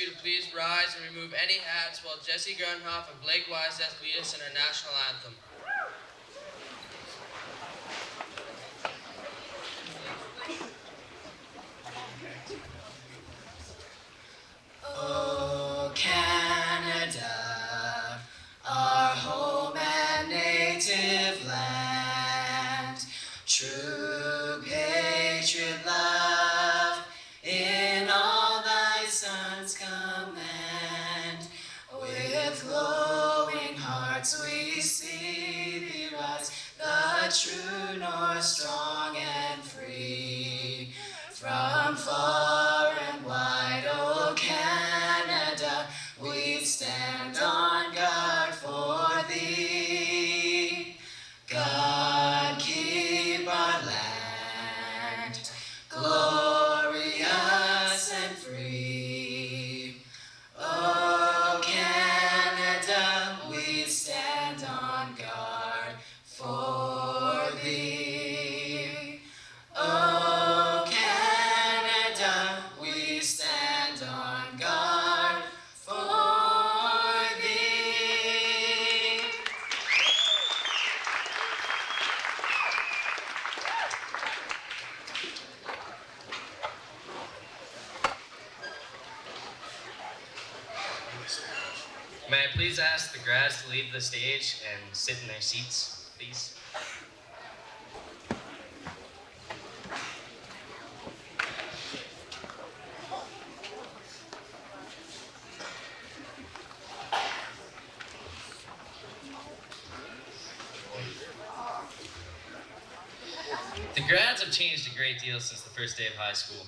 you to please rise and remove any hats while Jesse Grunhoff and Blake Wyseth lead us in our national anthem. Oh, Canada, our home and native land, true patriot love, in all thy sons command. With glowing hearts we see thee rise, the true north, strong and free. From far and wide, oh Canada, we stand on guard for thee. God keep our land glorious and free. Oh Canada, we stand on guard for thee. Oh Canada, we stand on guard for thee. May I please ask the grads to leave the stage and sit in their seats, please? The grads have changed a great deal since the first day of high school.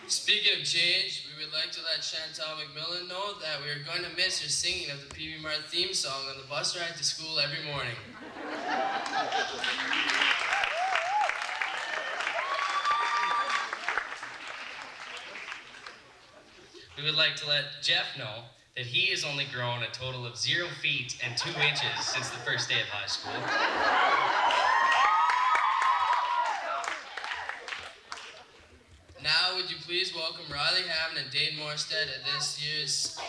Speaking of change, we would like to let Chantal McMillan know that we are going to miss her singing of the PB Mart theme song on the bus ride to school every morning. We would like to let Jeff know that he has only grown a total of 0 feet and 2 inches since the first day of high school. Now, would you please welcome Riley Hammond and Dane Morstead at this year's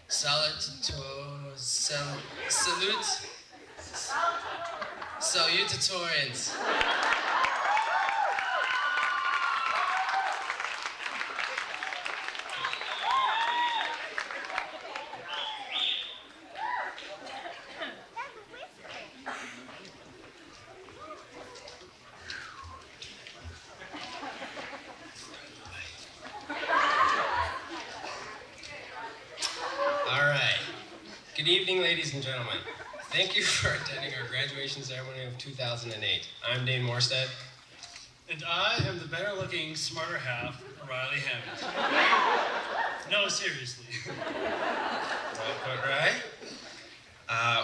salutatorians. Good evening, ladies and gentlemen. Thank you for attending our graduation ceremony of 2008. I'm Dane Morstead. And I am the better-looking, smarter half, Riley Hammond. No, seriously. Well put, right?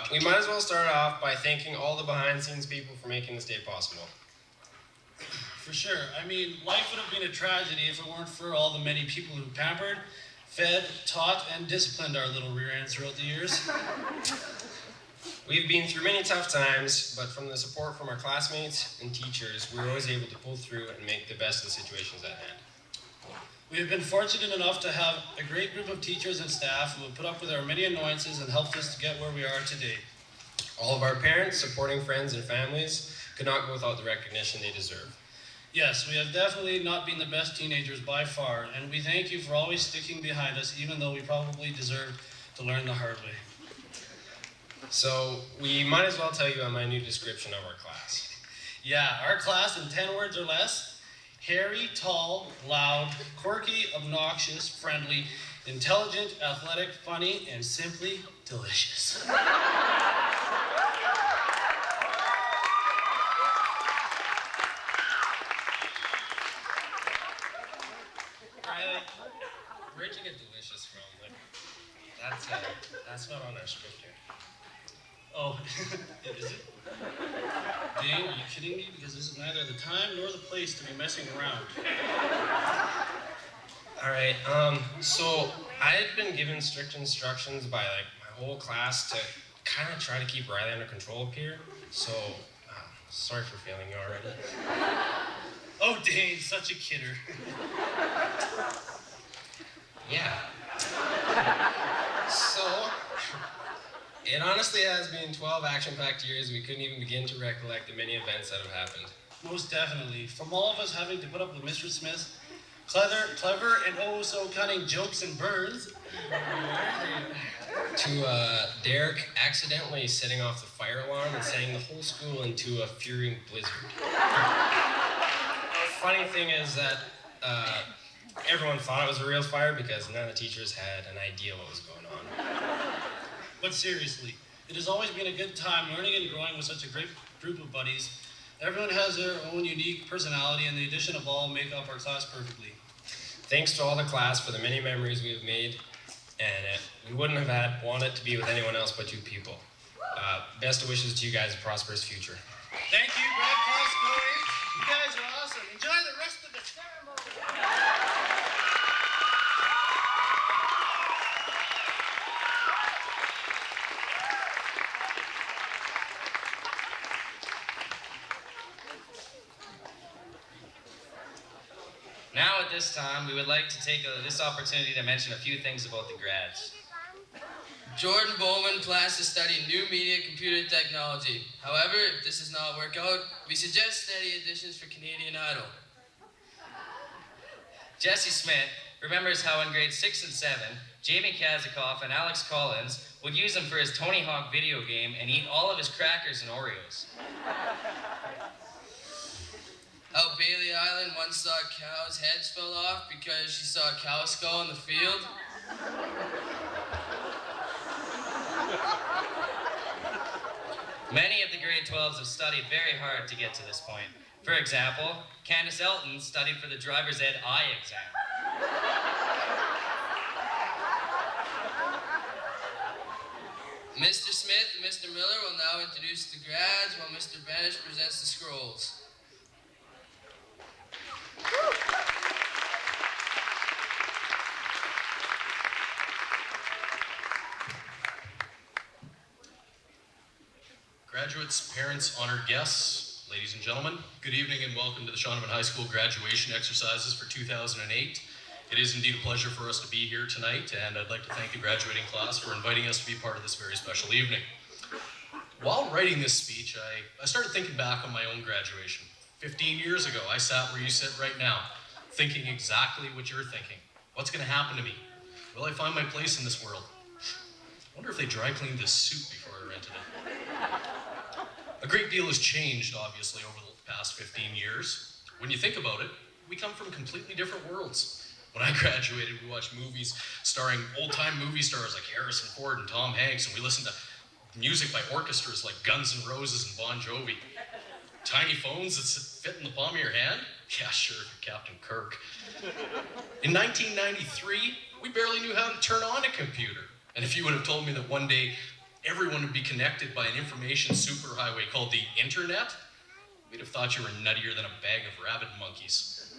We might as well start off by thanking all the behind-the-scenes people for making this day possible. For sure. I mean, life would have been a tragedy if it weren't for all the many people who pampered, fed, taught, and disciplined our little rear ends throughout the years. We've been through many tough times, but from the support from our classmates and teachers, we were always able to pull through and make the best of the situations at hand. We have been fortunate enough to have a great group of teachers and staff who have put up with our many annoyances and helped us to get where we are today. All of our parents, supporting friends, and families could not go without the recognition they deserve. Yes, we have definitely not been the best teenagers by far, and we thank you for always sticking behind us, even though we probably deserved to learn the hard way. So, we might as well tell you a minute description of our class. Yeah, our class in 10 words or less: hairy, tall, loud, quirky, obnoxious, friendly, intelligent, athletic, funny, and simply delicious. Where'd you get delicious from? Like, that's not on our script here. Oh, is it? Dane, are you kidding me? Because this is neither the time nor the place to be messing around. All right, so I had been given strict instructions by like my whole class to kind of try to keep Riley under control up here. So, sorry for failing you already. Oh, Dane, such a kidder. Yeah. It honestly has been 12 action-packed years. We couldn't even begin to recollect the many events that have happened. Most definitely. From all of us having to put up with Mr. Smith's clever and oh so cunning jokes and burns, To Derek accidentally setting off the fire alarm and setting the whole school into a furious blizzard. The funny thing is that everyone thought it was a real fire because none of the teachers had an idea what was going on. but seriously, it has always been a good time learning and growing with such a great group of buddies. Everyone has their own unique personality, and the addition of all make up our class perfectly. Thanks to all the class for the many memories we have made, and we wouldn't have wanted to be with anyone else but you people. Best of wishes to you guys, a prosperous future. Thank you, Brad Cosgrove. You guys are awesome. Enjoy the rest of the ceremony. Now at this time, we would like to take this opportunity to mention a few things about the grads. Jordan Bowman plans to study new media computer technology. However, if this does not work out, we suggest steady additions for Canadian Idol. Jesse Smith remembers how in grades 6 and 7, Jamie Kazikoff and Alex Collins would use him for his Tony Hawk video game and eat all of his crackers and Oreos. How Bailey Island once saw cows' heads fell off because she saw a cow skull in the field. Many of the grade 12s have studied very hard to get to this point. For example, Candace Elton studied for the driver's ed eye exam. Mr. Smith and Mr. Miller will now introduce the grads while Mr. Banish presents the scrolls. Graduates, parents, honored guests, ladies and gentlemen, good evening and welcome to the Shaunavon High School graduation exercises for 2008. It is indeed a pleasure for us to be here tonight, and I'd like to thank the graduating class for inviting us to be part of this very special evening. While writing this speech, I started thinking back on my own graduation. 15 years ago, I sat where you sit right now, thinking exactly what you're thinking. What's going to happen to me? Will I find my place in this world? I wonder if they dry cleaned this suit before I rented it. A great deal has changed, obviously, over the past 15 years. When you think about it, we come from completely different worlds. When I graduated, we watched movies starring old-time movie stars like Harrison Ford and Tom Hanks, and we listened to music by orchestras like Guns N' Roses and Bon Jovi. Tiny phones that fit in the palm of your hand? Yeah, sure, if you're Captain Kirk. In 1993, we barely knew how to turn on a computer. And if you would have told me that one day everyone would be connected by an information superhighway called the internet, we'd have thought you were nuttier than a bag of rabid monkeys.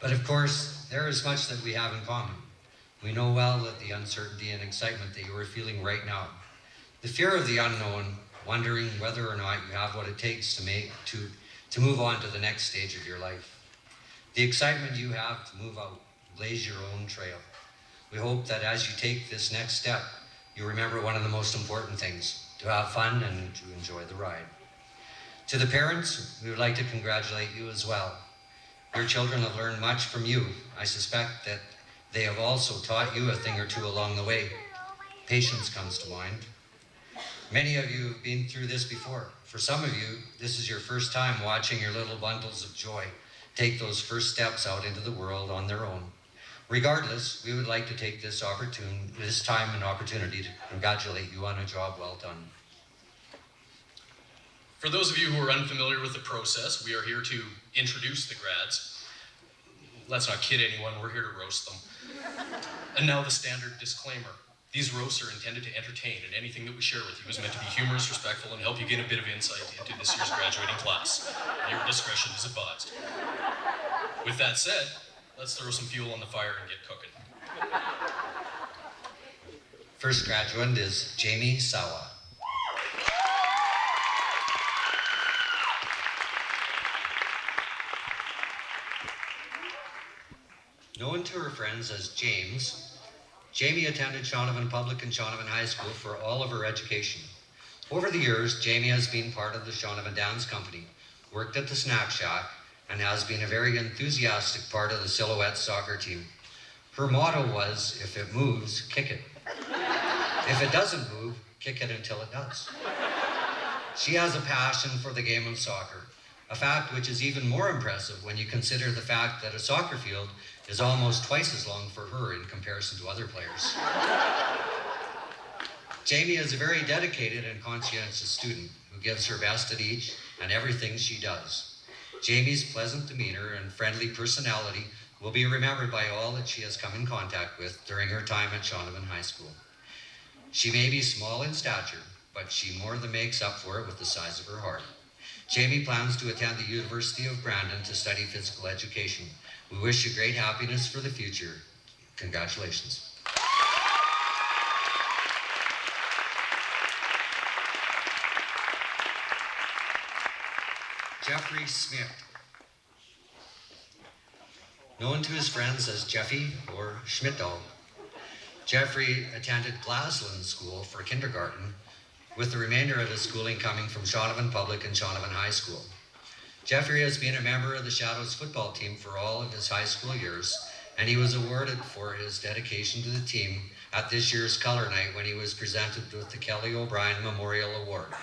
But of course, there is much that we have in common. We know well that the uncertainty and excitement that you are feeling right now, the fear of the unknown, wondering whether or not you have what it takes to move on to the next stage of your life. The excitement you have to move out, blaze your own trail. We hope that as you take this next step, you remember one of the most important things, to have fun and to enjoy the ride. To the parents, we would like to congratulate you as well. Your children have learned much from you. I suspect that they have also taught you a thing or two along the way. Patience comes to mind. Many of you have been through this before. For some of you, this is your first time watching your little bundles of joy take those first steps out into the world on their own. Regardless, we would like to take this time and opportunity to congratulate you on a job well done. For those of you who are unfamiliar with the process, we are here to introduce the grads. Let's not kid anyone, we're here to roast them. And now the standard disclaimer. These roasts are intended to entertain, and anything that we share with you is meant to be humorous, respectful, and help you gain a bit of insight into this year's graduating class. Your discretion is advised. With that said, let's throw some fuel on the fire and get cooking. First graduate is Jamie Sawa. Known to her friends as James, Jamie attended Shaunavon Public and Shaunavon High School for all of her education. Over the years, Jamie has been part of the Shaunavon Dance Company, worked at the Snack Shack, and has been a very enthusiastic part of the Silhouette soccer team. Her motto was, if it moves, kick it. If it doesn't move, kick it until it does. She has a passion for the game of soccer, a fact which is even more impressive when you consider the fact that a soccer field is almost twice as long for her in comparison to other players. Jamie is a very dedicated and conscientious student who gives her best at each and everything she does. Jamie's pleasant demeanor and friendly personality will be remembered by all that she has come in contact with during her time at Shaunavon High School. She may be small in stature, but she more than makes up for it with the size of her heart. Jamie plans to attend the University of Brandon to study physical education. We wish you great happiness for the future. Congratulations. Jeffrey Smith. Known to his friends as Jeffy or Schmidtdog, Jeffrey attended Glassland School for kindergarten, with the remainder of his schooling coming from Shaunavon Public and Shaunavon High School. Jeffrey has been a member of the Shadows football team for all of his high school years, and he was awarded for his dedication to the team at this year's Color Night when he was presented with the Kelly O'Brien Memorial Award.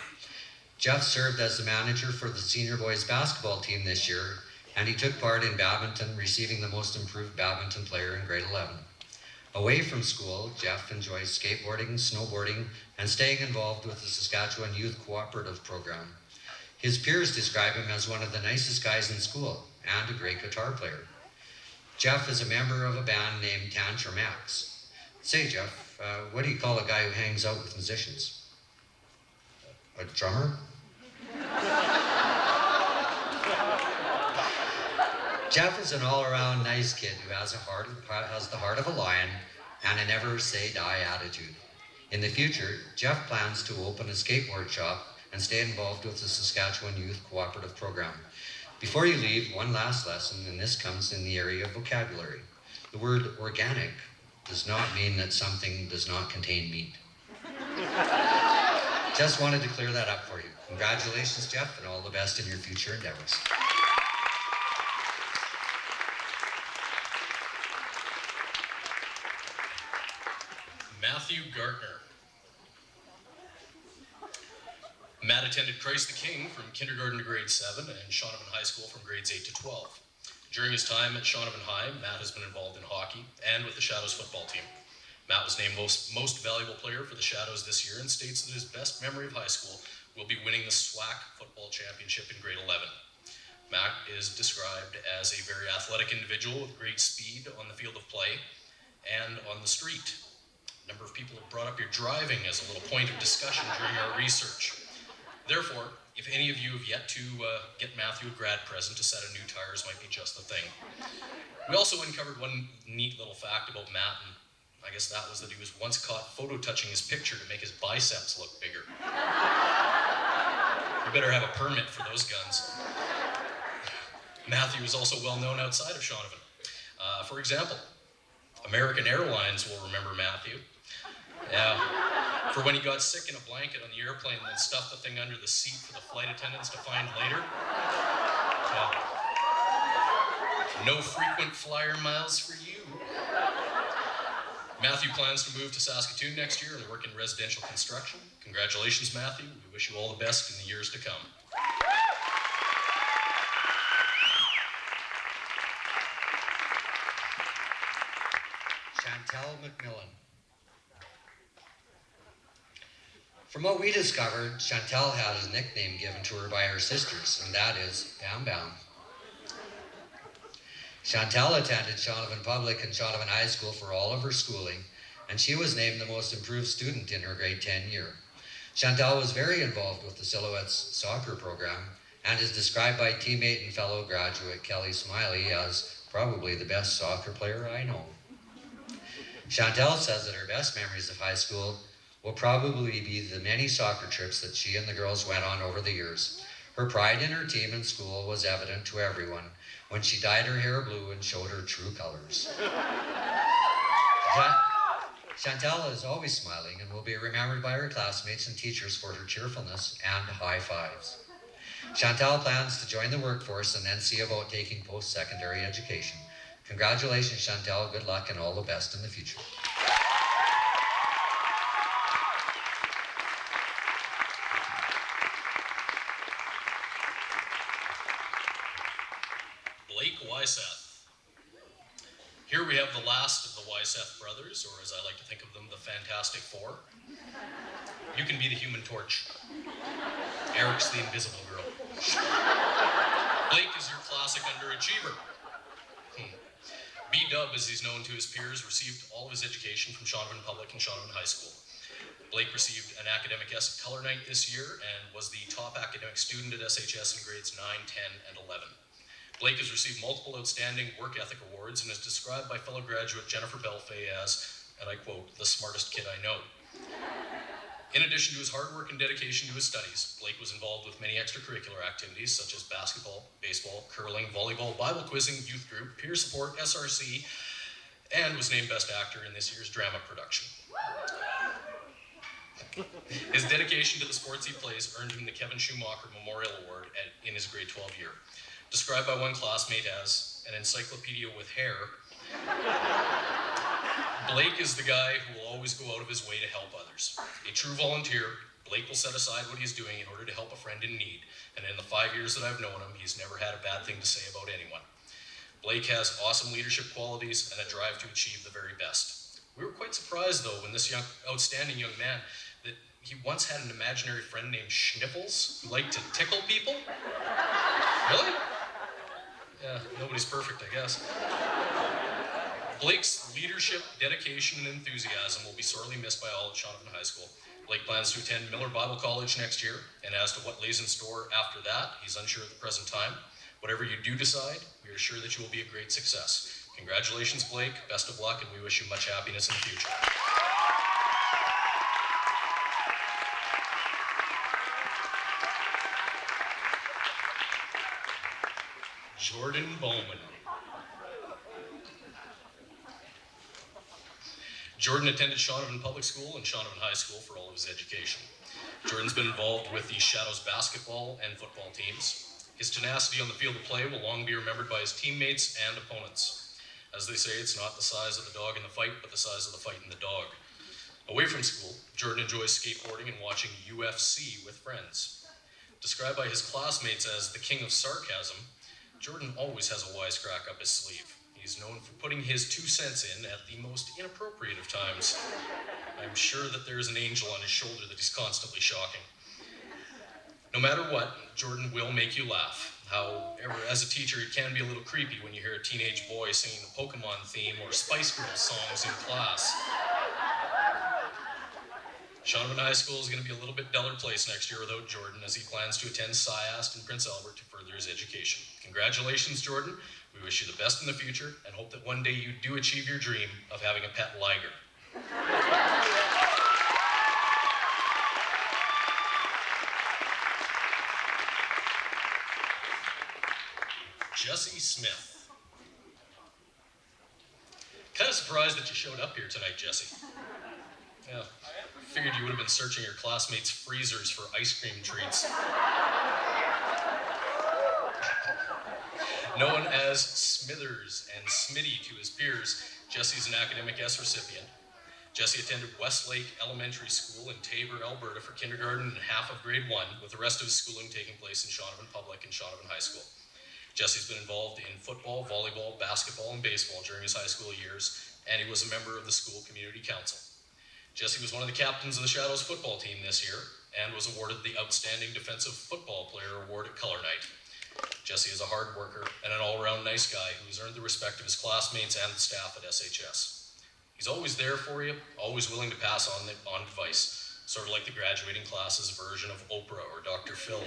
Jeff served as the manager for the senior boys basketball team this year, and he took part in badminton, receiving the most improved badminton player in grade 11. Away from school, Jeff enjoys skateboarding, snowboarding, and staying involved with the Saskatchewan Youth Cooperative Program. His peers describe him as one of the nicest guys in school and a great guitar player. Jeff is a member of a band named Tantra Max. Say, Jeff, what do you call a guy who hangs out with musicians? A drummer? Jeff is an all-around nice kid who has the heart of a lion and a never-say-die attitude. In the future, Jeff plans to open a skateboard shop and stay involved with the Saskatchewan Youth Cooperative Program. Before you leave, one last lesson, and this comes in the area of vocabulary. The word organic does not mean that something does not contain meat. Just wanted to clear that up for you. Congratulations, Jeff, and all the best in your future endeavors. Matthew Gartner. Matt attended Christ the King from kindergarten to grade 7 and Shaunavon High School from grades 8 to 12. During his time at Shaunavon High, Matt has been involved in hockey and with the Shadows football team. Matt was named most valuable player for the Shadows this year and states that his best memory of high school will be winning the SWAC football championship in grade 11. Matt is described as a very athletic individual with great speed on the field of play and on the street. A number of people have brought up your driving as a little point of discussion during our research. Therefore, if any of you have yet to get Matthew a grad present, a set of new tires might be just the thing. We also uncovered one neat little fact about Matt, and I guess that was that he was once caught photo-touching his picture to make his biceps look bigger. You better have a permit for those guns. Matthew is also well known outside of Shaunavon. For example, American Airlines will remember Matthew. Yeah, for when he got sick in a blanket on the airplane and then stuffed the thing under the seat for the flight attendants to find later. Yeah. No frequent flyer miles for you. Matthew plans to move to Saskatoon next year and work in residential construction. Congratulations, Matthew. We wish you all the best in the years to come. Chantel McMillan. From what we discovered, Chantel had a nickname given to her by her sisters, and that is Bam Bam. Chantel attended Shaunavon Public and Shaunavon High School for all of her schooling, and she was named the most improved student in her grade 10 year. Chantel was very involved with the Silhouette's soccer program and is described by teammate and fellow graduate Kelly Smiley as probably the best soccer player I know. Chantel says that her best memories of high school will probably be the many soccer trips that she and the girls went on over the years. Her pride in her team and school was evident to everyone when she dyed her hair blue and showed her true colors. Chantal is always smiling and will be remembered by her classmates and teachers for her cheerfulness and high fives. Chantal plans to join the workforce and then see about taking post-secondary education. Congratulations, Chantal. Good luck and all the best in the future. Blake Wyseth. Here we have the last of the Wyseth brothers, or as I like to think of them, the Fantastic Four. You can be the Human Torch. Eric's the Invisible Girl. Blake is your classic underachiever. B-Dub, as he's known to his peers, received all of his education from Shaunavon Public and Shaunavon High School. Blake received an Academic S at Color Night this year and was the top academic student at SHS in grades 9, 10, and 11. Blake has received multiple outstanding work ethic awards and is described by fellow graduate Jennifer Belfay as, and I quote, the smartest kid I know. In addition to his hard work and dedication to his studies, Blake was involved with many extracurricular activities such as basketball, baseball, curling, volleyball, Bible quizzing, youth group, peer support, SRC, and was named Best Actor in this year's drama production. His dedication to the sports he plays earned him the Kevin Schumacher Memorial Award in his grade 12 year. Described by one classmate as an encyclopedia with hair, Blake is the guy who will always go out of his way to help others. A true volunteer, Blake will set aside what he's doing in order to help a friend in need, and in the 5 years that I've known him, he's never had a bad thing to say about anyone. Blake has awesome leadership qualities and a drive to achieve the very best. We were quite surprised, though, when this outstanding young man, that he once had an imaginary friend named Schniffles who liked to tickle people. Really? Yeah, nobody's perfect, I guess. Blake's leadership, dedication, and enthusiasm will be sorely missed by all at Shaunavon High School. Blake plans to attend Miller Bible College next year, and as to what lays in store after that, he's unsure at the present time. Whatever you do decide, we are sure that you will be a great success. Congratulations, Blake. Best of luck, and we wish you much happiness in the future. Jordan Bowman. Jordan attended Shaunavon Public School and Shaunavon High School for all of his education. Jordan's been involved with the Shadows basketball and football teams. His tenacity on the field of play will long be remembered by his teammates and opponents. As they say, it's not the size of the dog in the fight, but the size of the fight in the dog. Away from school, Jordan enjoys skateboarding and watching UFC with friends. Described by his classmates as the king of sarcasm, Jordan always has a wisecrack up his sleeve. He's known for putting his 2 cents in at the most inappropriate of times. I'm sure that there's an angel on his shoulder that he's constantly shocking. No matter what, Jordan will make you laugh. However, as a teacher, it can be a little creepy when you hear a teenage boy singing the Pokemon theme or Spice Girls songs in class. Shaunavon High School is going to be a little bit duller place next year without Jordan, as he plans to attend SciAst in Prince Albert to further his education. Congratulations, Jordan. We wish you the best in the future and hope that one day you do achieve your dream of having a pet liger. Jesse Smith. Kind of surprised that you showed up here tonight, Jesse. Yeah, figured you would have been searching your classmates' freezers for ice cream treats. Known as Smithers and Smitty to his peers, Jesse's an Academic S recipient. Jesse attended Westlake Elementary School in Tabor, Alberta for kindergarten and half of grade 1, with the rest of his schooling taking place in Shaunavon Public and Shaunavon High School. Jesse's been involved in football, volleyball, basketball, and baseball during his high school years, and he was a member of the school community council. Jesse was one of the captains of the Shadows football team this year and was awarded the Outstanding Defensive Football Player Award at Color Night. Jesse is a hard worker and an all-around nice guy who has earned the respect of his classmates and the staff at SHS. He's always there for you, always willing to pass on advice, sort of like the graduating class's version of Oprah or Dr. Phil.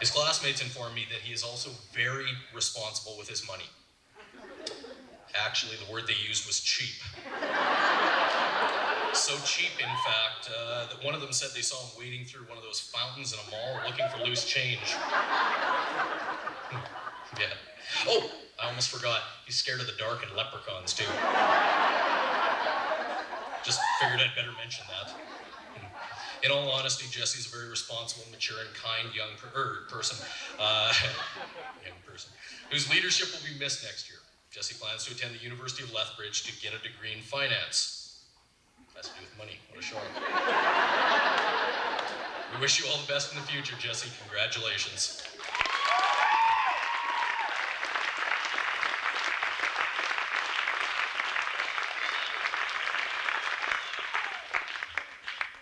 His classmates informed me that he is also very responsible with his money. Actually, the word they used was cheap. So cheap, in fact, that one of them said they saw him wading through one of those fountains in a mall looking for loose change. Yeah. Oh, I almost forgot. He's scared of the dark and leprechauns, too. Figured I'd better mention that. In all honesty, Jesse's a very responsible, mature, and kind young person, whose leadership will be missed next year. Jesse plans to attend the University of Lethbridge to get a degree in finance. Has to do with money. What a shock. We wish you all the best in the future, Jesse. Congratulations.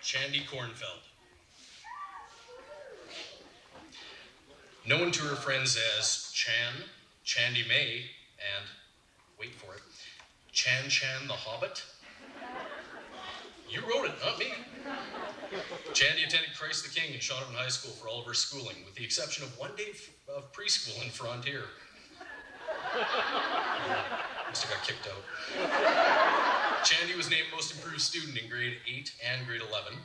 Shandy Kornfeld. Known to her friends as Chan, Chandy May, and, wait for it, Chan Chan the Hobbit. You wrote it, not me. Chandy attended Christ the King in Shaunavon High School for all of her schooling, with the exception of one day of preschool in Frontier. Must have got kicked out. Chandy was named Most Improved Student in grade 8 and grade 11.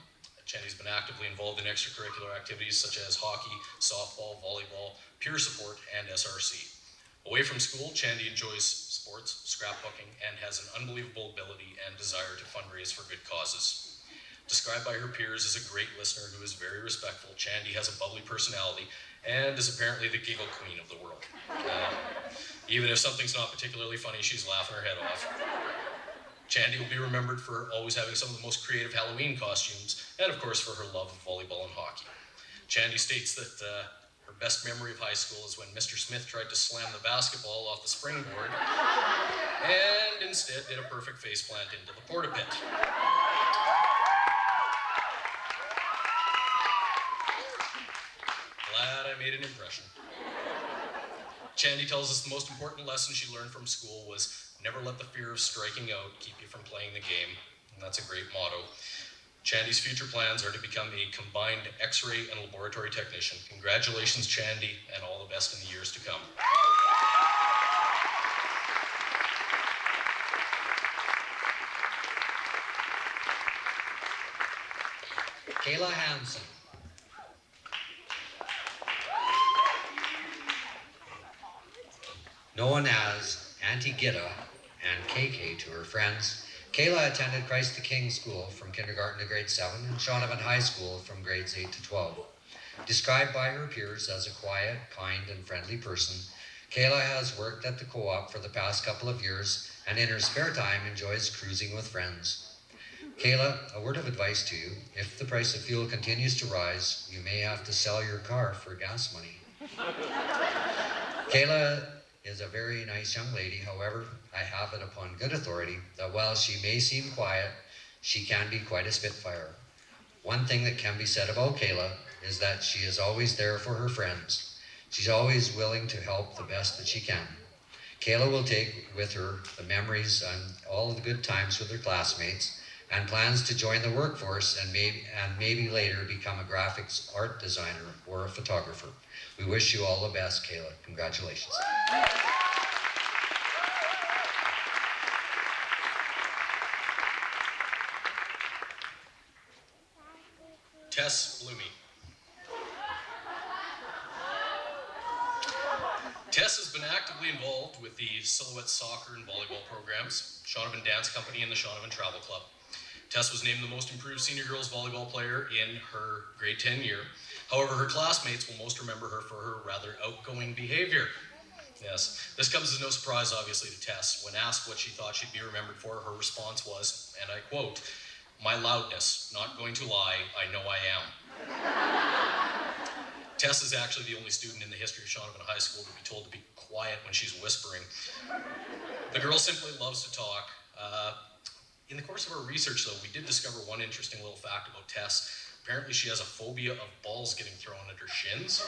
Chandy's been actively involved in extracurricular activities such as hockey, softball, volleyball, peer support, and SRC. Away from school, Chandy enjoys sports, scrapbooking, and has an unbelievable ability and desire to fundraise for good causes. Described by her peers as a great listener who is very respectful, Chandy has a bubbly personality and is apparently the giggle queen of the world. Even if something's not particularly funny, she's laughing her head off. Chandy will be remembered for always having some of the most creative Halloween costumes, and of course for her love of volleyball and hockey. Chandy states that her best memory of high school is when Mr. Smith tried to slam the basketball off the springboard and instead did a perfect faceplant into the porta pit. Glad I made an impression. Chandy tells us the most important lesson she learned from school was never let the fear of striking out keep you from playing the game. And that's a great motto. Chandy's future plans are to become a combined X-ray and laboratory technician. Congratulations, Chandy, and all the best in the years to come. Kayla Hansen. Known as Auntie Gitta and KK to her friends, Kayla attended Christ the King School from kindergarten to grade 7 and Shaunavon High School from grades 8 to 12. Described by her peers as a quiet, kind, and friendly person, Kayla has worked at the co-op for the past couple of years and in her spare time enjoys cruising with friends. Kayla, a word of advice to you: if the price of fuel continues to rise, you may have to sell your car for gas money. Kayla is a very nice young lady. However, I have it upon good authority that while she may seem quiet, she can be quite a spitfire. One thing that can be said about Kayla is that she is always there for her friends. She's always willing to help the best that she can. Kayla will take with her the memories and all of the good times with her classmates and plans to join the workforce and maybe later become a graphics art designer or a photographer. We wish you all the best, Kayla. Congratulations. Tess Bloomy. Tess has been actively involved with the Silhouette soccer and volleyball programs, Shaunavon Dance Company, and the Shaunavon Travel Club. Tess was named the most improved senior girls volleyball player in her grade 10 year. However, her classmates will most remember her for her rather outgoing behavior. Yes, this comes as no surprise, obviously, to Tess. When asked what she thought she'd be remembered for, her response was, and I quote, "My loudness, not going to lie, I know I am." Tess is actually the only student in the history of Shaunavon High School to be told to be quiet when she's whispering. The girl simply loves to talk. In the course of our research, though, we did discover one interesting little fact about Tess. Apparently, she has a phobia of balls getting thrown at her shins.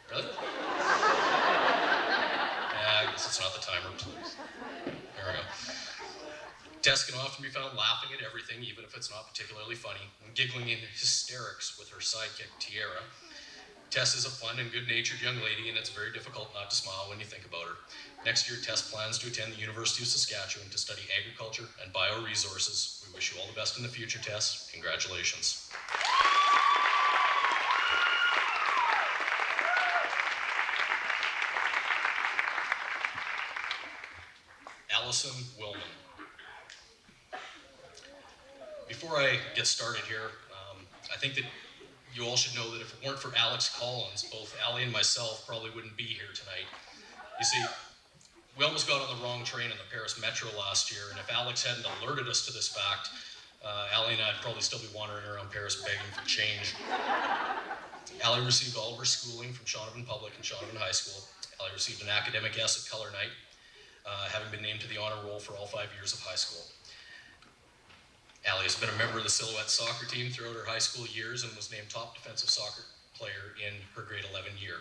Really? I guess it's not the timer, please. There we go. Tess can often be found laughing at everything, even if it's not particularly funny, and giggling in hysterics with her sidekick, Tiara. Tess is a fun and good-natured young lady, and it's very difficult not to smile when you think about her. Next year, Tess plans to attend the University of Saskatchewan to study agriculture and bioresources. We wish you all the best in the future, Tess. Congratulations. Allison Willman. Before I get started here, I think that you all should know that if it weren't for Alex Collins, both Allie and myself probably wouldn't be here tonight. You see, we almost got on the wrong train in the Paris Metro last year, and if Alex hadn't alerted us to this fact, Allie and I'd probably still be wandering around Paris begging for change. Allie received all of her schooling from Shaunavon Public and Shaunavon High School. Allie received an academic S at Color Night, having been named to the honor roll for all 5 years of high school. Allie has been a member of the Silhouette soccer team throughout her high school years and was named top defensive soccer player in her grade 11 year.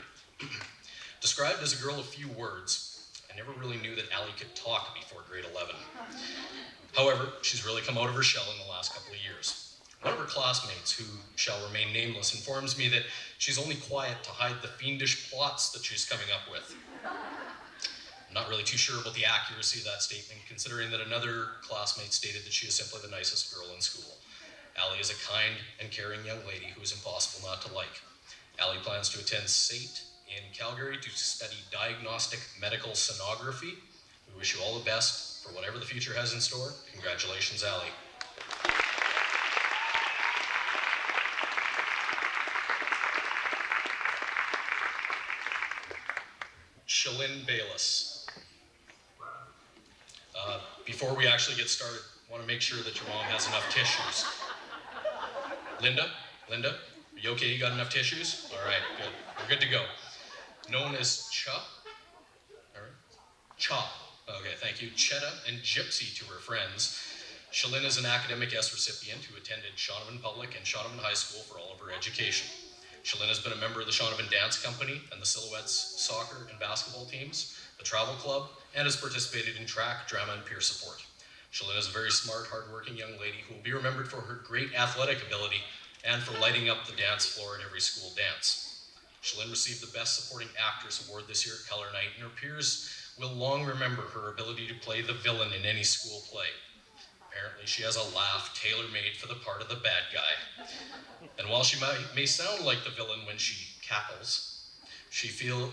Described as a girl of few words, I never really knew that Allie could talk before grade 11. However, she's really come out of her shell in the last couple of years. One of her classmates, who shall remain nameless, informs me that she's only quiet to hide the fiendish plots that she's coming up with. I'm not really too sure about the accuracy of that statement, considering that another classmate stated that she is simply the nicest girl in school. Allie is a kind and caring young lady who is impossible not to like. Allie plans to attend SAIT in Calgary to study diagnostic medical sonography. We wish you all the best for whatever the future has in store. Congratulations, Allie. Shalyn Bayless. Before we actually get started, I want to make sure that your mom has enough tissues. Linda, are you okay? You got enough tissues? All right, good. We're good to go. Known as Cha. All right. Cha. Okay, thank you. Chetta and Gypsy to her friends. Shalyn is an academic S recipient who attended Shaunavon Public and Shaunavon High School for all of her education. Shalyn has been a member of the Shaunavon Dance Company and the Silhouette's soccer and basketball teams, the travel club, and has participated in track, drama, and peer support. Shalyn is a very smart, hardworking young lady who will be remembered for her great athletic ability and for lighting up the dance floor at every school dance. Shalyn received the Best Supporting Actress Award this year at Color Night, and her peers will long remember her ability to play the villain in any school play. Apparently, she has a laugh tailor-made for the part of the bad guy. And while she may sound like the villain when she cackles, we feel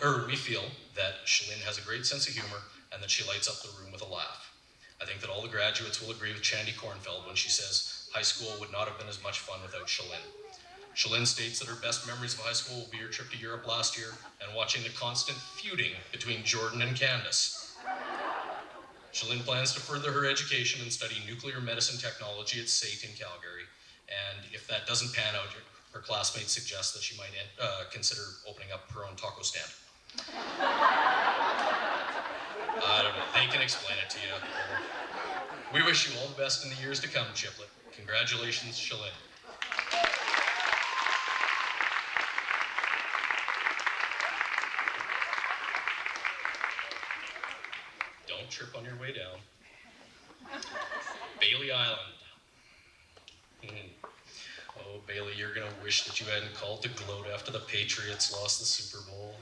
that Shalyn has a great sense of humor and that she lights up the room with a laugh. I think that all the graduates will agree with Chandy Kornfeld when she says high school would not have been as much fun without Shalyn. Shalyn states that her best memories of high school will be her trip to Europe last year and watching the constant feuding between Jordan and Candace. Shalyn plans to further her education and study nuclear medicine technology at SAIT in Calgary. And if that doesn't pan out, her classmates suggest that she might consider opening up her own taco stand. I don't know, they can explain it to you. We wish you all the best in the years to come, Chiplet. Congratulations, Shalyn. Don't trip on your way down. Bailey Island. Oh, Bailey, you're gonna wish that you hadn't called to gloat after the Patriots lost the Super Bowl.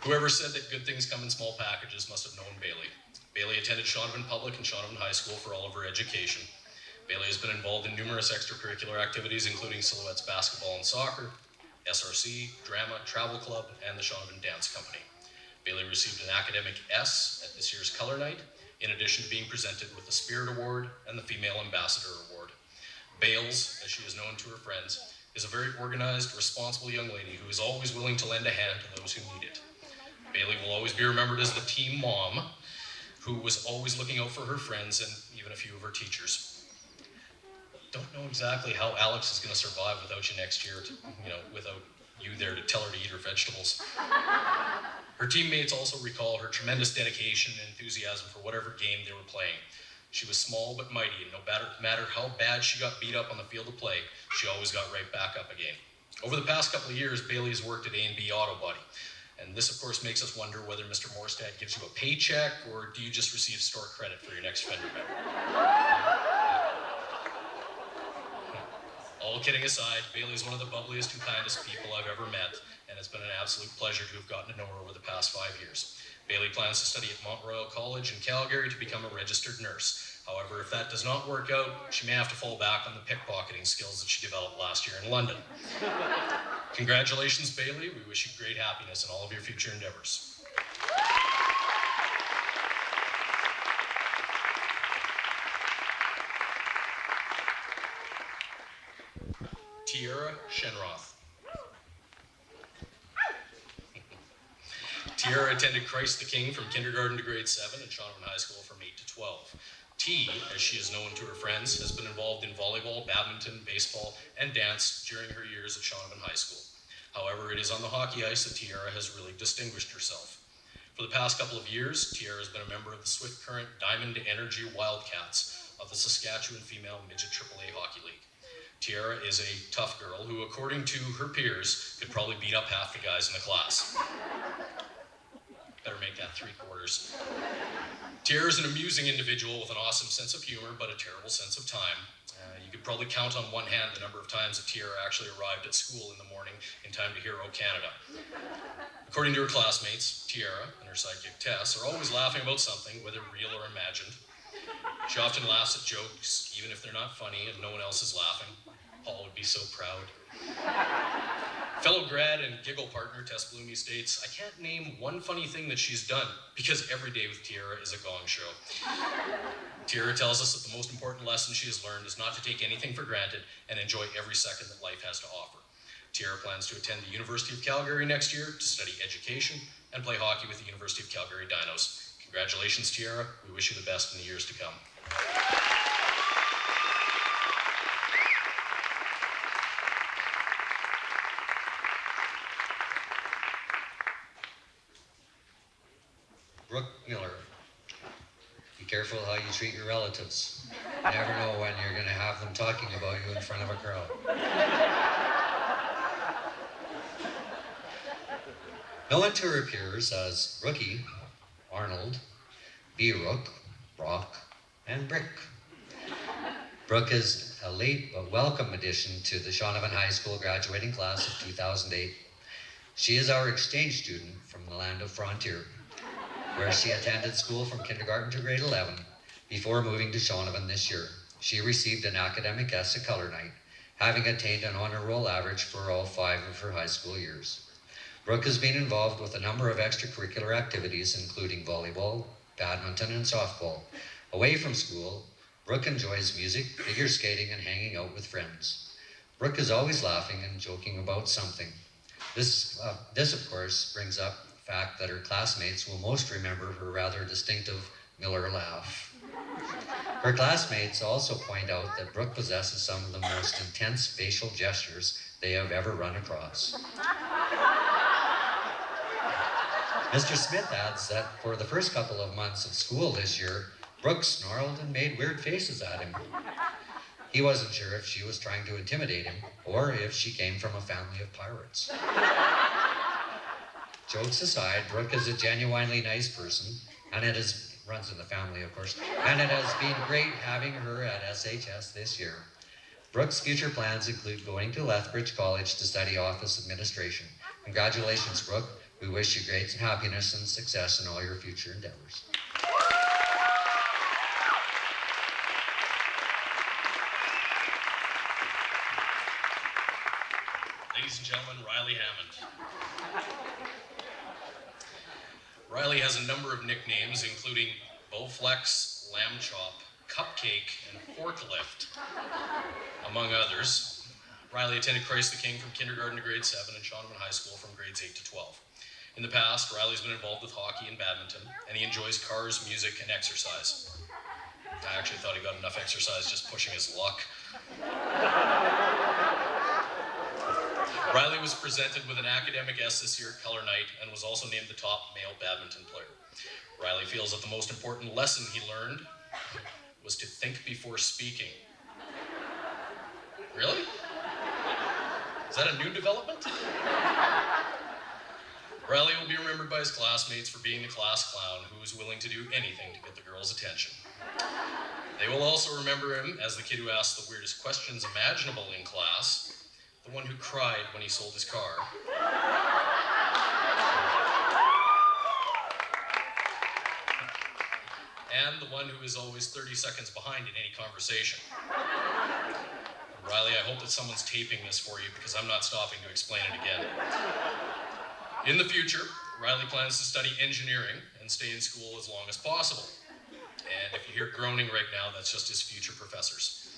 Whoever said that good things come in small packages must have known Bailey. Bailey attended Shaunavon Public and Shaunavon High School for all of her education. Bailey has been involved in numerous extracurricular activities, including Silhouette's basketball and soccer, SRC, drama, travel club, and the Shaunavon Dance Company. Bailey received an academic S at this year's Color Night, in addition to being presented with the Spirit Award and the Female Ambassador Award. Bales, as she is known to her friends, is a very organized, responsible young lady who is always willing to lend a hand to those who need it. Bailey will always be remembered as the team mom, who was always looking out for her friends and even a few of her teachers. Don't know exactly how Alex is going to survive without you next year, without you there to tell her to eat her vegetables. Her teammates also recall her tremendous dedication and enthusiasm for whatever game they were playing. She was small but mighty, and no matter how bad she got beat up on the field of play, she always got right back up again. Over the past couple of years, Bailey has worked at A&B Auto Body. And this, of course, makes us wonder whether Mr. Morstad gives you a paycheck or do you just receive store credit for your next fender bender? All kidding aside, Bailey is one of the bubbliest and kindest people I've ever met, and it's been an absolute pleasure to have gotten to know her over the past 5 years. Bailey plans to study at Mount Royal College in Calgary to become a registered nurse. However, if that does not work out, she may have to fall back on the pickpocketing skills that she developed last year in London. Congratulations, Bailey. We wish you great happiness in all of your future endeavors. Tiara Shenroth. Tiara attended Christ the King from kindergarten to grade 7 and Shaunavon High School from 8 to 12. T, as she is known to her friends, has been involved in volleyball, badminton, baseball, and dance during her years at Shaunavon High School. However, it is on the hockey ice that Tiara has really distinguished herself. For the past couple of years, Tiara has been a member of the Swift Current Diamond Energy Wildcats of the Saskatchewan Female Midget AAA Hockey League. Tiara is a tough girl who, according to her peers, could probably beat up half the guys in the class. Better make that 3/4. Tiara is an amusing individual with an awesome sense of humor, but a terrible sense of time. You could probably count on one hand the number of times that Tiara actually arrived at school in the morning in time to hear "O Canada." According to her classmates, Tiara and her sidekick Tess are always laughing about something, whether real or imagined. She often laughs at jokes, even if they're not funny and no one else is laughing. Paul would be so proud. Fellow grad and giggle partner Tess Bloomy states, "I can't name one funny thing that she's done, because every day with Tiara is a gong show." Tiara tells us that the most important lesson she has learned is not to take anything for granted and enjoy every second that life has to offer. Tiara plans to attend the University of Calgary next year to study education and play hockey with the University of Calgary Dinos. Congratulations, Tiara. We wish you the best in the years to come. Brooke Miller. Be careful how you treat your relatives. You never know when you're going to have them talking about you in front of a crowd. Known to her peers as Rookie, Arnold, B-Rook, Brock, and Brick. Brooke is a late but welcome addition to the Shaunavon High School graduating class of 2008. She is our exchange student from the land of Frontier, where she attended school from kindergarten to grade 11 before moving to Shaunavon this year. She received an academic S at Color Night, having attained an honor roll average for all 5 of her high school years. Brooke has been involved with a number of extracurricular activities, including volleyball, badminton, and softball. Away from school, Brooke enjoys music, figure skating, and hanging out with friends. Brooke is always laughing and joking about something. This of course, brings up the fact that her classmates will most remember her rather distinctive Miller laugh. Her classmates also point out that Brooke possesses some of the most intense facial gestures they have ever run across. Mr. Smith adds that for the first couple of months of school this year, Brooke snarled and made weird faces at him. He wasn't sure if she was trying to intimidate him or if she came from a family of pirates. Jokes aside, Brooke is a genuinely nice person, and runs in the family, of course, and it has been great having her at SHS this year. Brooke's future plans include going to Lethbridge College to study office administration. Congratulations, Brooke. We wish you great happiness and success in all your future endeavors. Ladies and gentlemen, Riley Hammond. Riley has a number of nicknames, including Bowflex, Lamb Chop, Cupcake, and Forklift, among others. Riley attended Christ the King from kindergarten to grade 7 and Shaunavon High School from grades 8 to 12. In the past, Riley's been involved with hockey and badminton, and he enjoys cars, music, and exercise. I actually thought he got enough exercise just pushing his luck. Riley was presented with an academic S this year at Color Night and was also named the top male badminton player. Riley feels that the most important lesson he learned was to think before speaking. Really? Is that a new development? Riley will be remembered by his classmates for being the class clown who was willing to do anything to get the girls' attention. They will also remember him as the kid who asked the weirdest questions imaginable in class, the one who cried when he sold his car, and the one who is always 30 seconds behind in any conversation. Riley, I hope that someone's taping this for you because I'm not stopping to explain it again. In the future, Riley plans to study engineering and stay in school as long as possible. And if you hear groaning right now, that's just his future professors.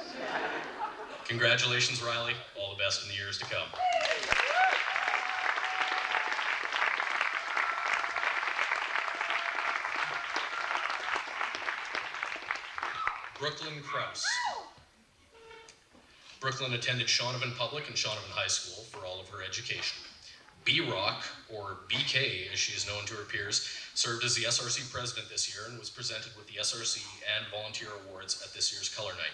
Congratulations, Riley. All the best in the years to come. Brooklyn Krause. Brooklyn attended Shaunavon Public and Shaunavon High School for all of her education. B-Rock, or BK as she is known to her peers, served as the SRC president this year and was presented with the SRC and volunteer awards at this year's Color Night.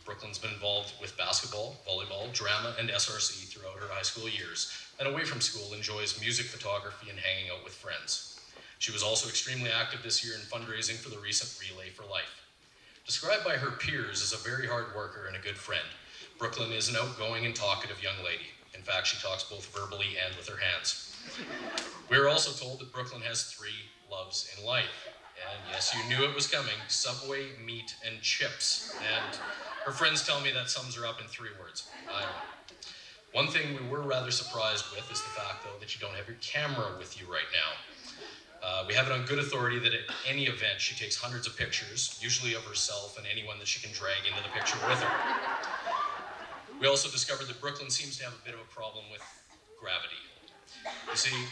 Brooklyn's been involved with basketball, volleyball, drama, and SRC throughout her high school years, and away from school enjoys music, photography, and hanging out with friends. She was also extremely active this year in fundraising for the recent Relay for Life. Described by her peers as a very hard worker and a good friend, Brooklyn is an outgoing and talkative young lady. In fact, she talks both verbally and with her hands. We are also told that Brooklyn has 3 loves in life. And yes, you knew it was coming: Subway, meat, and chips. And her friends tell me that sums her up in 3 words. I don't know. One thing we were rather surprised with is the fact, though, that you don't have your camera with you right now. We have it on good authority that at any event she takes hundreds of pictures, usually of herself and anyone that she can drag into the picture with her. We also discovered that Brooklyn seems to have a bit of a problem with gravity. You see,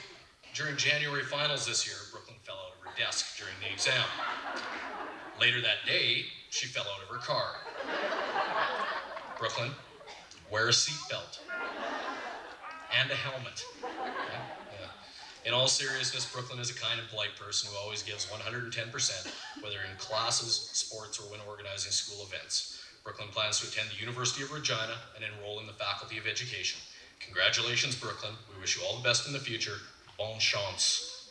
during January finals this year, Brooklyn fell out of her desk during the exam. Later that day, she fell out of her car. Brooklyn, wear a seatbelt and a helmet. In all seriousness, Brooklyn is a kind and polite person who always gives 110%, whether in classes, sports, or when organizing school events. Brooklyn plans to attend the University of Regina and enroll in the Faculty of Education. Congratulations, Brooklyn. We wish you all the best in the future. Bon chance.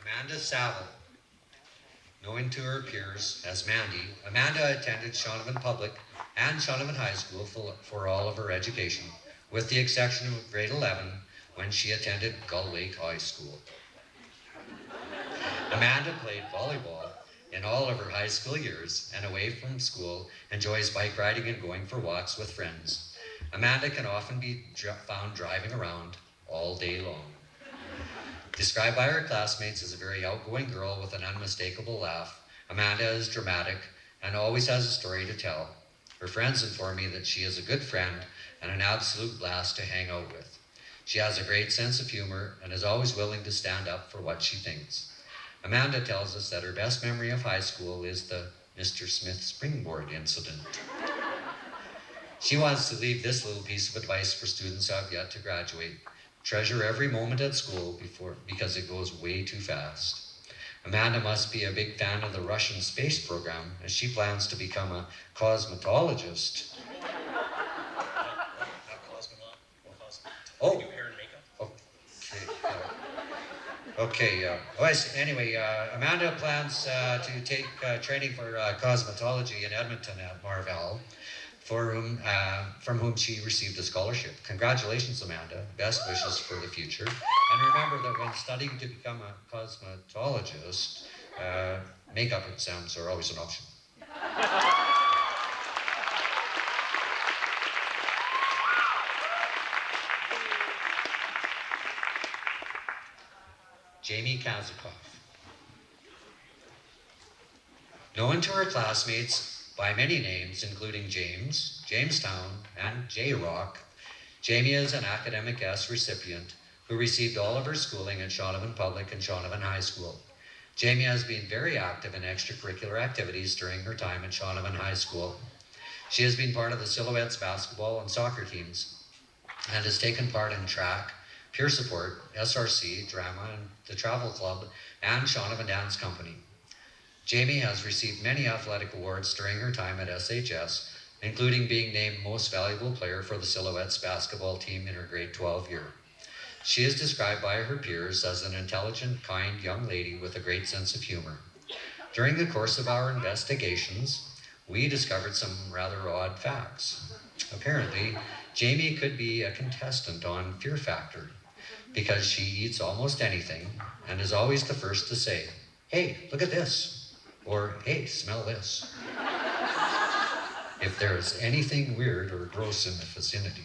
Amanda Saville. Known to her peers as Mandy, Amanda attended Shaunavon Public and Shaunavon High School for all of her education, with the exception of grade 11 when she attended Gull Lake High School. Amanda played volleyball in all of her high school years, and away from school enjoys bike riding and going for walks with friends. Amanda can often be found driving around all day long. Described by her classmates as a very outgoing girl with an unmistakable laugh, Amanda is dramatic and always has a story to tell. Her friends inform me that she is a good friend and an absolute blast to hang out with. She has a great sense of humor and is always willing to stand up for what she thinks. Amanda tells us that her best memory of high school is the Mr. Smith springboard incident. She wants to leave this little piece of advice for students who have yet to graduate. Treasure every moment at school because it goes way too fast. Amanda must be a big fan of the Russian space program, as she plans to become a cosmetologist. Oh, anyway, Amanda plans to take training for cosmetology in Edmonton at Marvell, from whom she received a scholarship. Congratulations, Amanda. Best wishes for the future. And remember that when studying to become a cosmetologist, makeup exams are always an option. Jamie Kazikoff. Known to her classmates by many names, including James, Jamestown, and J-Rock, Jamie is an Academic S recipient who received all of her schooling at Shaunavon Public and Shaunavon High School. Jamie has been very active in extracurricular activities during her time at Shaunavon High School. She has been part of the Silhouettes basketball and soccer teams and has taken part in track, peer support, SRC, drama, and the travel club, and Shaunavon Dance Company. Jamie has received many athletic awards during her time at SHS, including being named Most Valuable Player for the Silhouettes basketball team in her grade 12 year. She is described by her peers as an intelligent, kind young lady with a great sense of humor. During the course of our investigations, we discovered some rather odd facts. Apparently, Jamie could be a contestant on Fear Factor because she eats almost anything and is always the first to say, "Hey, look at this," or "Hey, smell this," if there is anything weird or gross in the vicinity.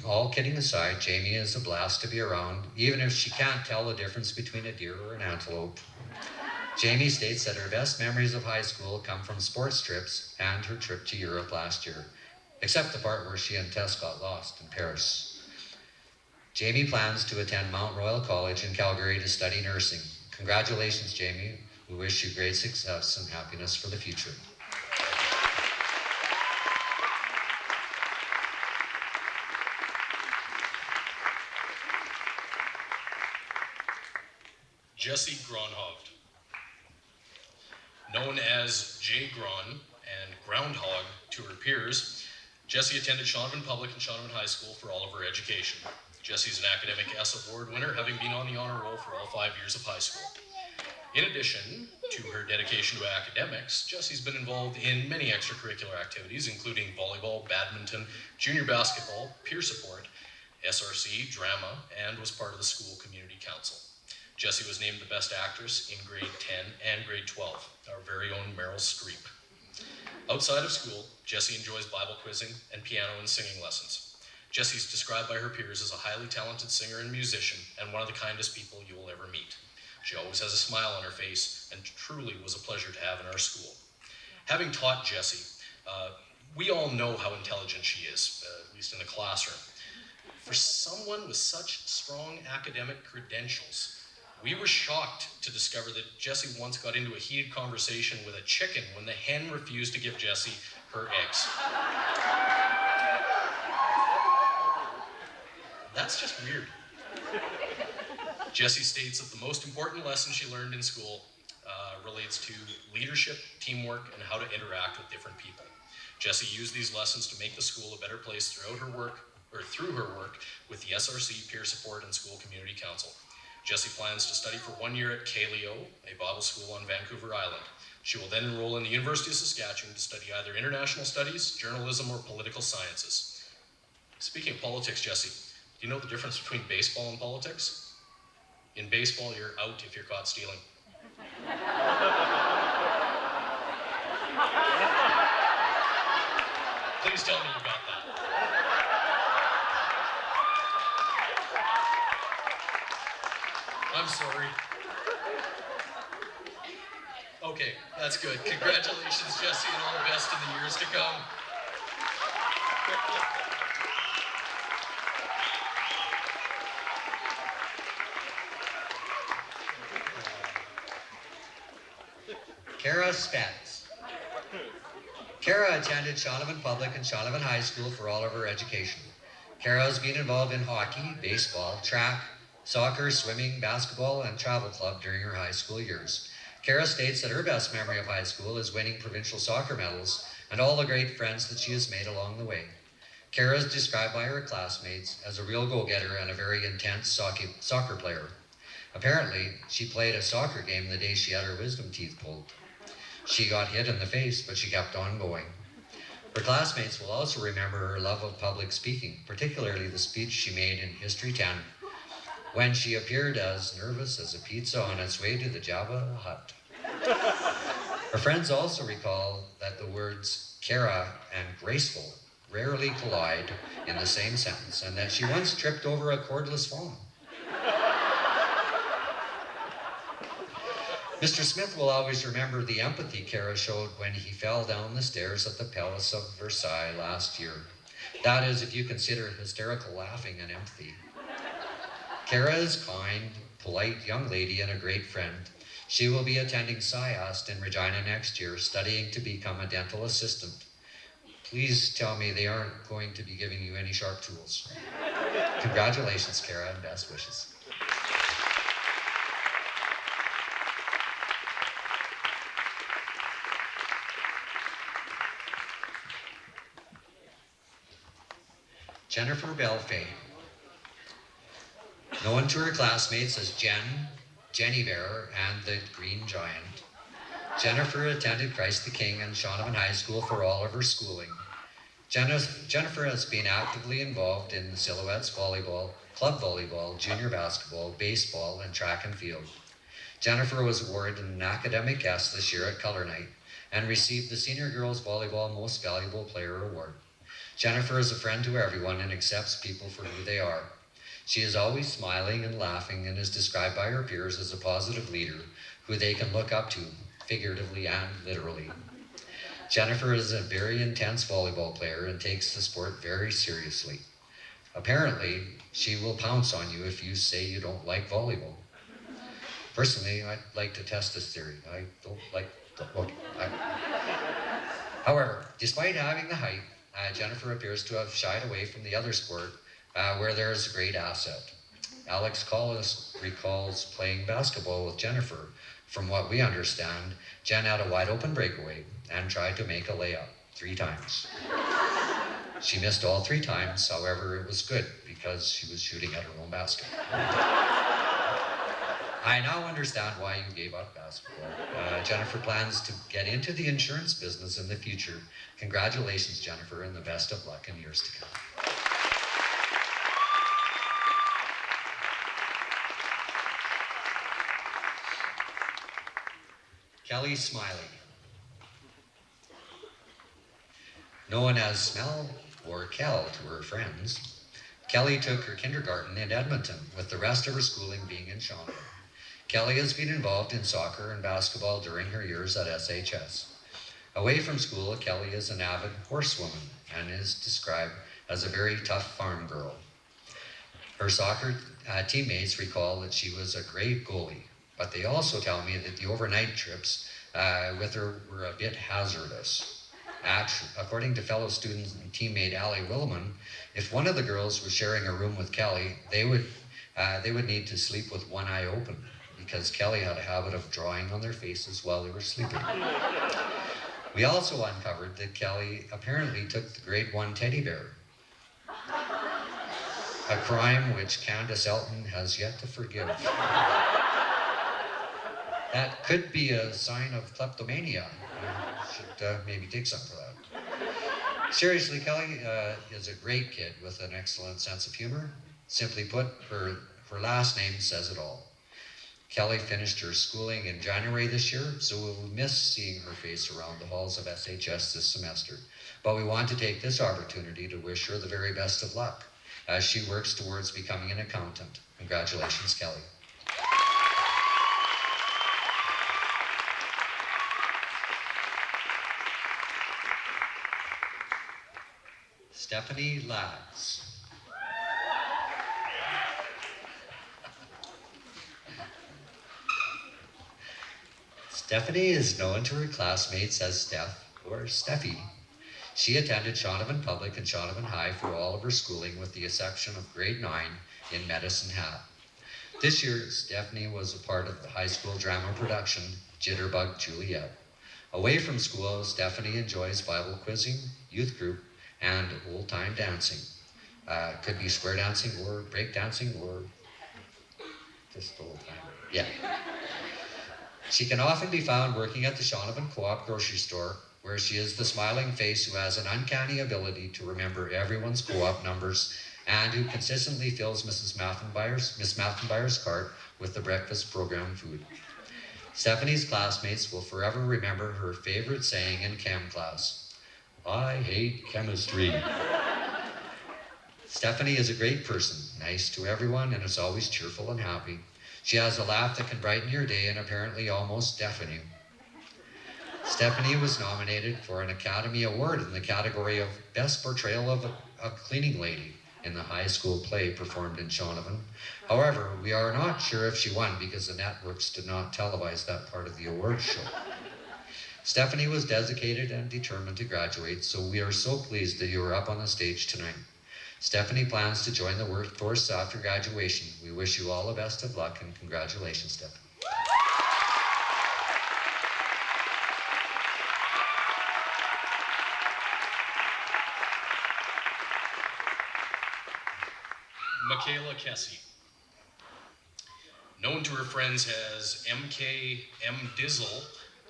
All kidding aside, Jamie is a blast to be around, even if she can't tell the difference between a deer or an antelope. Jamie states that her best memories of high school come from sports trips and her trip to Europe last year, except the part where she and Tess got lost in Paris. Jamie plans to attend Mount Royal College in Calgary to study nursing. Congratulations, Jamie. We wish you great success and happiness for the future. Jessie Gronhovd. Known as Jay Gron and Groundhog to her peers, Jessie attended Shaunavon Public and Shaunavon High School for all of her education. Jessie's an Academic S Award winner, having been on the honor roll for all 5 years of high school. In addition to her dedication to academics, Jessie's been involved in many extracurricular activities, including volleyball, badminton, junior basketball, peer support, SRC, drama, and was part of the school community council. Jessie was named the best actress in grade 10 and grade 12, our very own Meryl Streep. Outside of school, Jessie enjoys Bible quizzing and piano and singing lessons. Jessie's described by her peers as a highly talented singer and musician and one of the kindest people you will ever meet. She always has a smile on her face and truly was a pleasure to have in our school. Having taught Jessie, we all know how intelligent she is, at least in the classroom. For someone with such strong academic credentials, we were shocked to discover that Jessie once got into a heated conversation with a chicken when the hen refused to give Jessie her eggs. That's just weird. Jessie states that the most important lesson she learned in school relates to leadership, teamwork, and how to interact with different people. Jessie used these lessons to make the school a better place through her work with the SRC, peer support, and school community council. Jessie plans to study for 1 year at Kaleo, a Bible school on Vancouver Island. She will then enroll in the University of Saskatchewan to study either international studies, journalism, or political sciences. Speaking of politics, Jessie, do you know the difference between baseball and politics? In baseball, you're out if you're caught stealing. Please tell me you got that. I'm sorry. Okay, that's good. Congratulations, Jessie, and all the best in the years to come. Kara Spence. Kara attended Shaunavon Public and Shaunavon High School for all of her education. Kara has been involved in hockey, baseball, track, soccer, swimming, basketball, and travel club during her high school years. Kara states that her best memory of high school is winning provincial soccer medals and all the great friends that she has made along the way. Kara is described by her classmates as a real go-getter and a very intense soccer player. Apparently, she played a soccer game the day she had her wisdom teeth pulled. She got hit in the face, but she kept on going. Her classmates will also remember her love of public speaking, particularly the speech she made in History 10, when she appeared as nervous as a pizza on its way to the Java Hut. Her friends also recall that the words Kara and graceful rarely collide in the same sentence, and that she once tripped over a cordless phone. Mr. Smith will always remember the empathy Kara showed when he fell down the stairs at the Palace of Versailles last year. That is, if you consider hysterical laughing and empathy. Kara is kind, polite young lady and a great friend. She will be attending SciAst in Regina next year, studying to become a dental assistant. Please tell me they aren't going to be giving you any sharp tools. Congratulations, Kara, and best wishes. Jennifer Belfay. Known to her classmates as Jenny Bear, and the Green Giant. Jennifer attended Christ the King and Shaunavon High School for all of her schooling. Jennifer has been actively involved in the Silhouettes volleyball, club volleyball, junior basketball, baseball, and track and field. Jennifer was awarded an academic S this year at Color Night and received the Senior Girls Volleyball Most Valuable Player Award. Jennifer is a friend to everyone and accepts people for who they are. She is always smiling and laughing and is described by her peers as a positive leader who they can look up to, figuratively and literally. Jennifer is a very intense volleyball player and takes the sport very seriously. Apparently, she will pounce on you if you say you don't like volleyball. Personally, I'd like to test this theory. I don't like However, despite having the height, Jennifer appears to have shied away from the other sport where there is a great asset. Alex Collins recalls playing basketball with Jennifer. From what we understand, Jen had a wide open breakaway and tried to make a layup 3 times. She missed all 3 times, however, it was good because she was shooting at her own basket. I now understand why you gave up basketball. Jennifer plans to get into the insurance business in the future. Congratulations, Jennifer, and the best of luck in years to come. Kelly Smiley. Known as Smell or Kel to her friends, Kelly took her kindergarten in Edmonton, with the rest of her schooling being in Shaunavon. Kelly has been involved in soccer and basketball during her years at SHS. Away from school, Kelly is an avid horsewoman and is described as a very tough farm girl. Her soccer teammates recall that she was a great goalie, but they also tell me that the overnight trips with her were a bit hazardous. According to fellow student and teammate Allie Williman, if one of the girls was sharing a room with Kelly, they would need to sleep with one eye open, because Kelly had a habit of drawing on their faces while they were sleeping. We also uncovered that Kelly apparently took the grade 1 teddy bear, a crime which Candace Elton has yet to forgive. That could be a sign of kleptomania. You should maybe take some for that. Seriously, Kelly is a great kid with an excellent sense of humor. Simply put, her last name says it all. Kelly finished her schooling in January this year, so we'll miss seeing her face around the halls of SHS this semester. But we want to take this opportunity to wish her the very best of luck as she works towards becoming an accountant. Congratulations, Kelly. Stephanie Lads. Stephanie is known to her classmates as Steph or Steffi. She attended Shaunavon Public and Shaunavon High for all of her schooling with the exception of grade 9 in Medicine Hat. This year, Stephanie was a part of the high school drama production, Jitterbug Juliet. Away from school, Stephanie enjoys Bible quizzing, youth group, and old-time dancing. Could be square dancing or break dancing or just old-time. Yeah. She can often be found working at the Shaunavon Co-op grocery store, where she is the smiling face who has an uncanny ability to remember everyone's co-op numbers and who consistently fills Miss Mathenbyer's cart with the breakfast program food. Stephanie's classmates will forever remember her favorite saying in chem class: "I hate chemistry." Stephanie is a great person, nice to everyone, and is always cheerful and happy. She has a laugh that can brighten your day and apparently almost deafen you. Stephanie was nominated for an Academy Award in the category of Best Portrayal of a Cleaning Lady in the high school play performed in Shaunavon. However, we are not sure if she won because the networks did not televise that part of the award show. Stephanie was dedicated and determined to graduate, so we are so pleased that you are up on the stage tonight. Stephanie plans to join the workforce after graduation. We wish you all the best of luck and congratulations, Stephanie. Michaela Kessie. Known to her friends as MK, M Dizzle,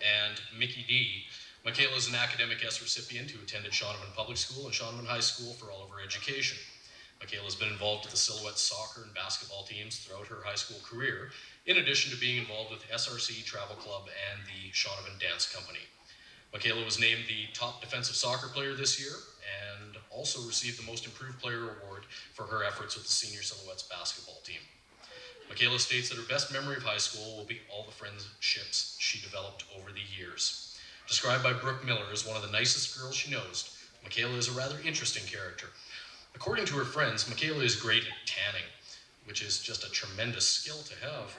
and Mickey D, Michaela is an academic S recipient who attended Shaunavon Public School and Shaunavon High School for all of her education. Michaela has been involved with the Silhouette soccer and basketball teams throughout her high school career, in addition to being involved with SRC Travel Club and the Shaunavon Dance Company. Michaela was named the top defensive soccer player this year and also received the Most Improved Player Award for her efforts with the Senior Silhouettes basketball team. Michaela states that her best memory of high school will be all the friendships she developed over the years. Described by Brooke Miller as one of the nicest girls she knows, Michaela is a rather interesting character. According to her friends, Michaela is great at tanning, which is just a tremendous skill to have.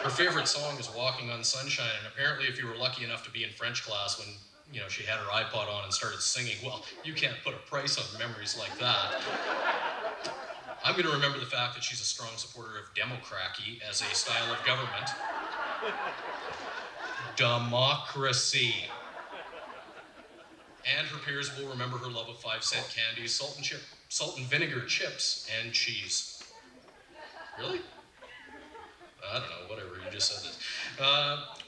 Her favorite song is Walking on Sunshine, and apparently if you were lucky enough to be in French class when she had her iPod on and started singing, well, you can't put a price on memories like that. I'm going to remember the fact that she's a strong supporter of democracy as a style of government. Democracy. And her peers will remember her love of 5-cent candies, salt and vinegar chips, and cheese. Really? I don't know, whatever, you just said this.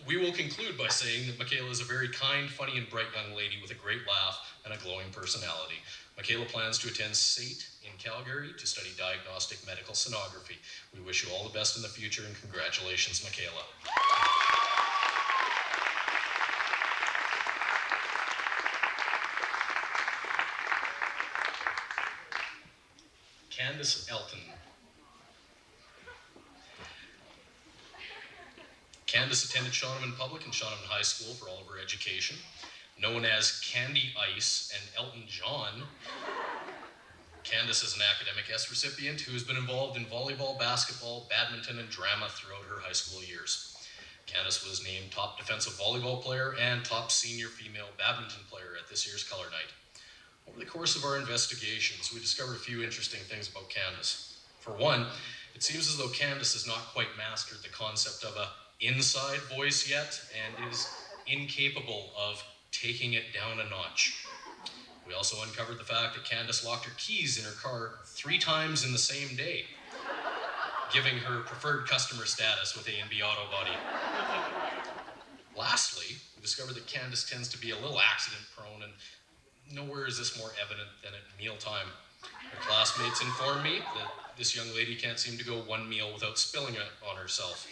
We will conclude by saying that Michaela is a very kind, funny, and bright young lady with a great laugh and a glowing personality. Michaela plans to attend SAIT in Calgary to study diagnostic medical sonography. We wish you all the best in the future, and congratulations, Michaela. Candace Elton. Candace attended Shaunavon Public and Shaunavon High School for all of her education. Known as Candy Ice and Elton John, Candace is an Academic S recipient who has been involved in volleyball, basketball, badminton, and drama throughout her high school years. Candace was named top defensive volleyball player and top senior female badminton player at this year's Color Night. Over the course of our investigations, we discovered a few interesting things about Candace. For one, it seems as though Candace has not quite mastered the concept of a inside voice yet and is incapable of taking it down a notch. We also uncovered the fact that Candace locked her keys in her car 3 times in the same day, giving her preferred customer status with A&B Auto Body. Lastly, we discovered that Candace tends to be a little accident prone, and nowhere is this more evident than at mealtime. Her classmates informed me that this young lady can't seem to go one meal without spilling it on herself.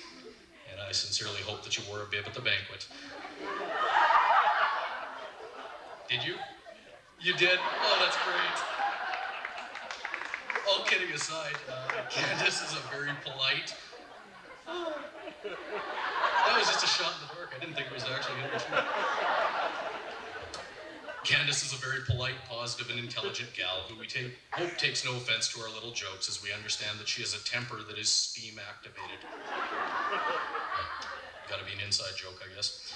And I sincerely hope that you wore a bib at the banquet. Did you? You did? Oh, that's great. All kidding aside, Candace is a very polite... That was just a shot in the dark. I didn't think it was actually going to be true. Candace is a very polite, positive, and intelligent gal who we hope takes no offense to our little jokes, as we understand that she has a temper that is steam activated. Gotta be an inside joke, I guess.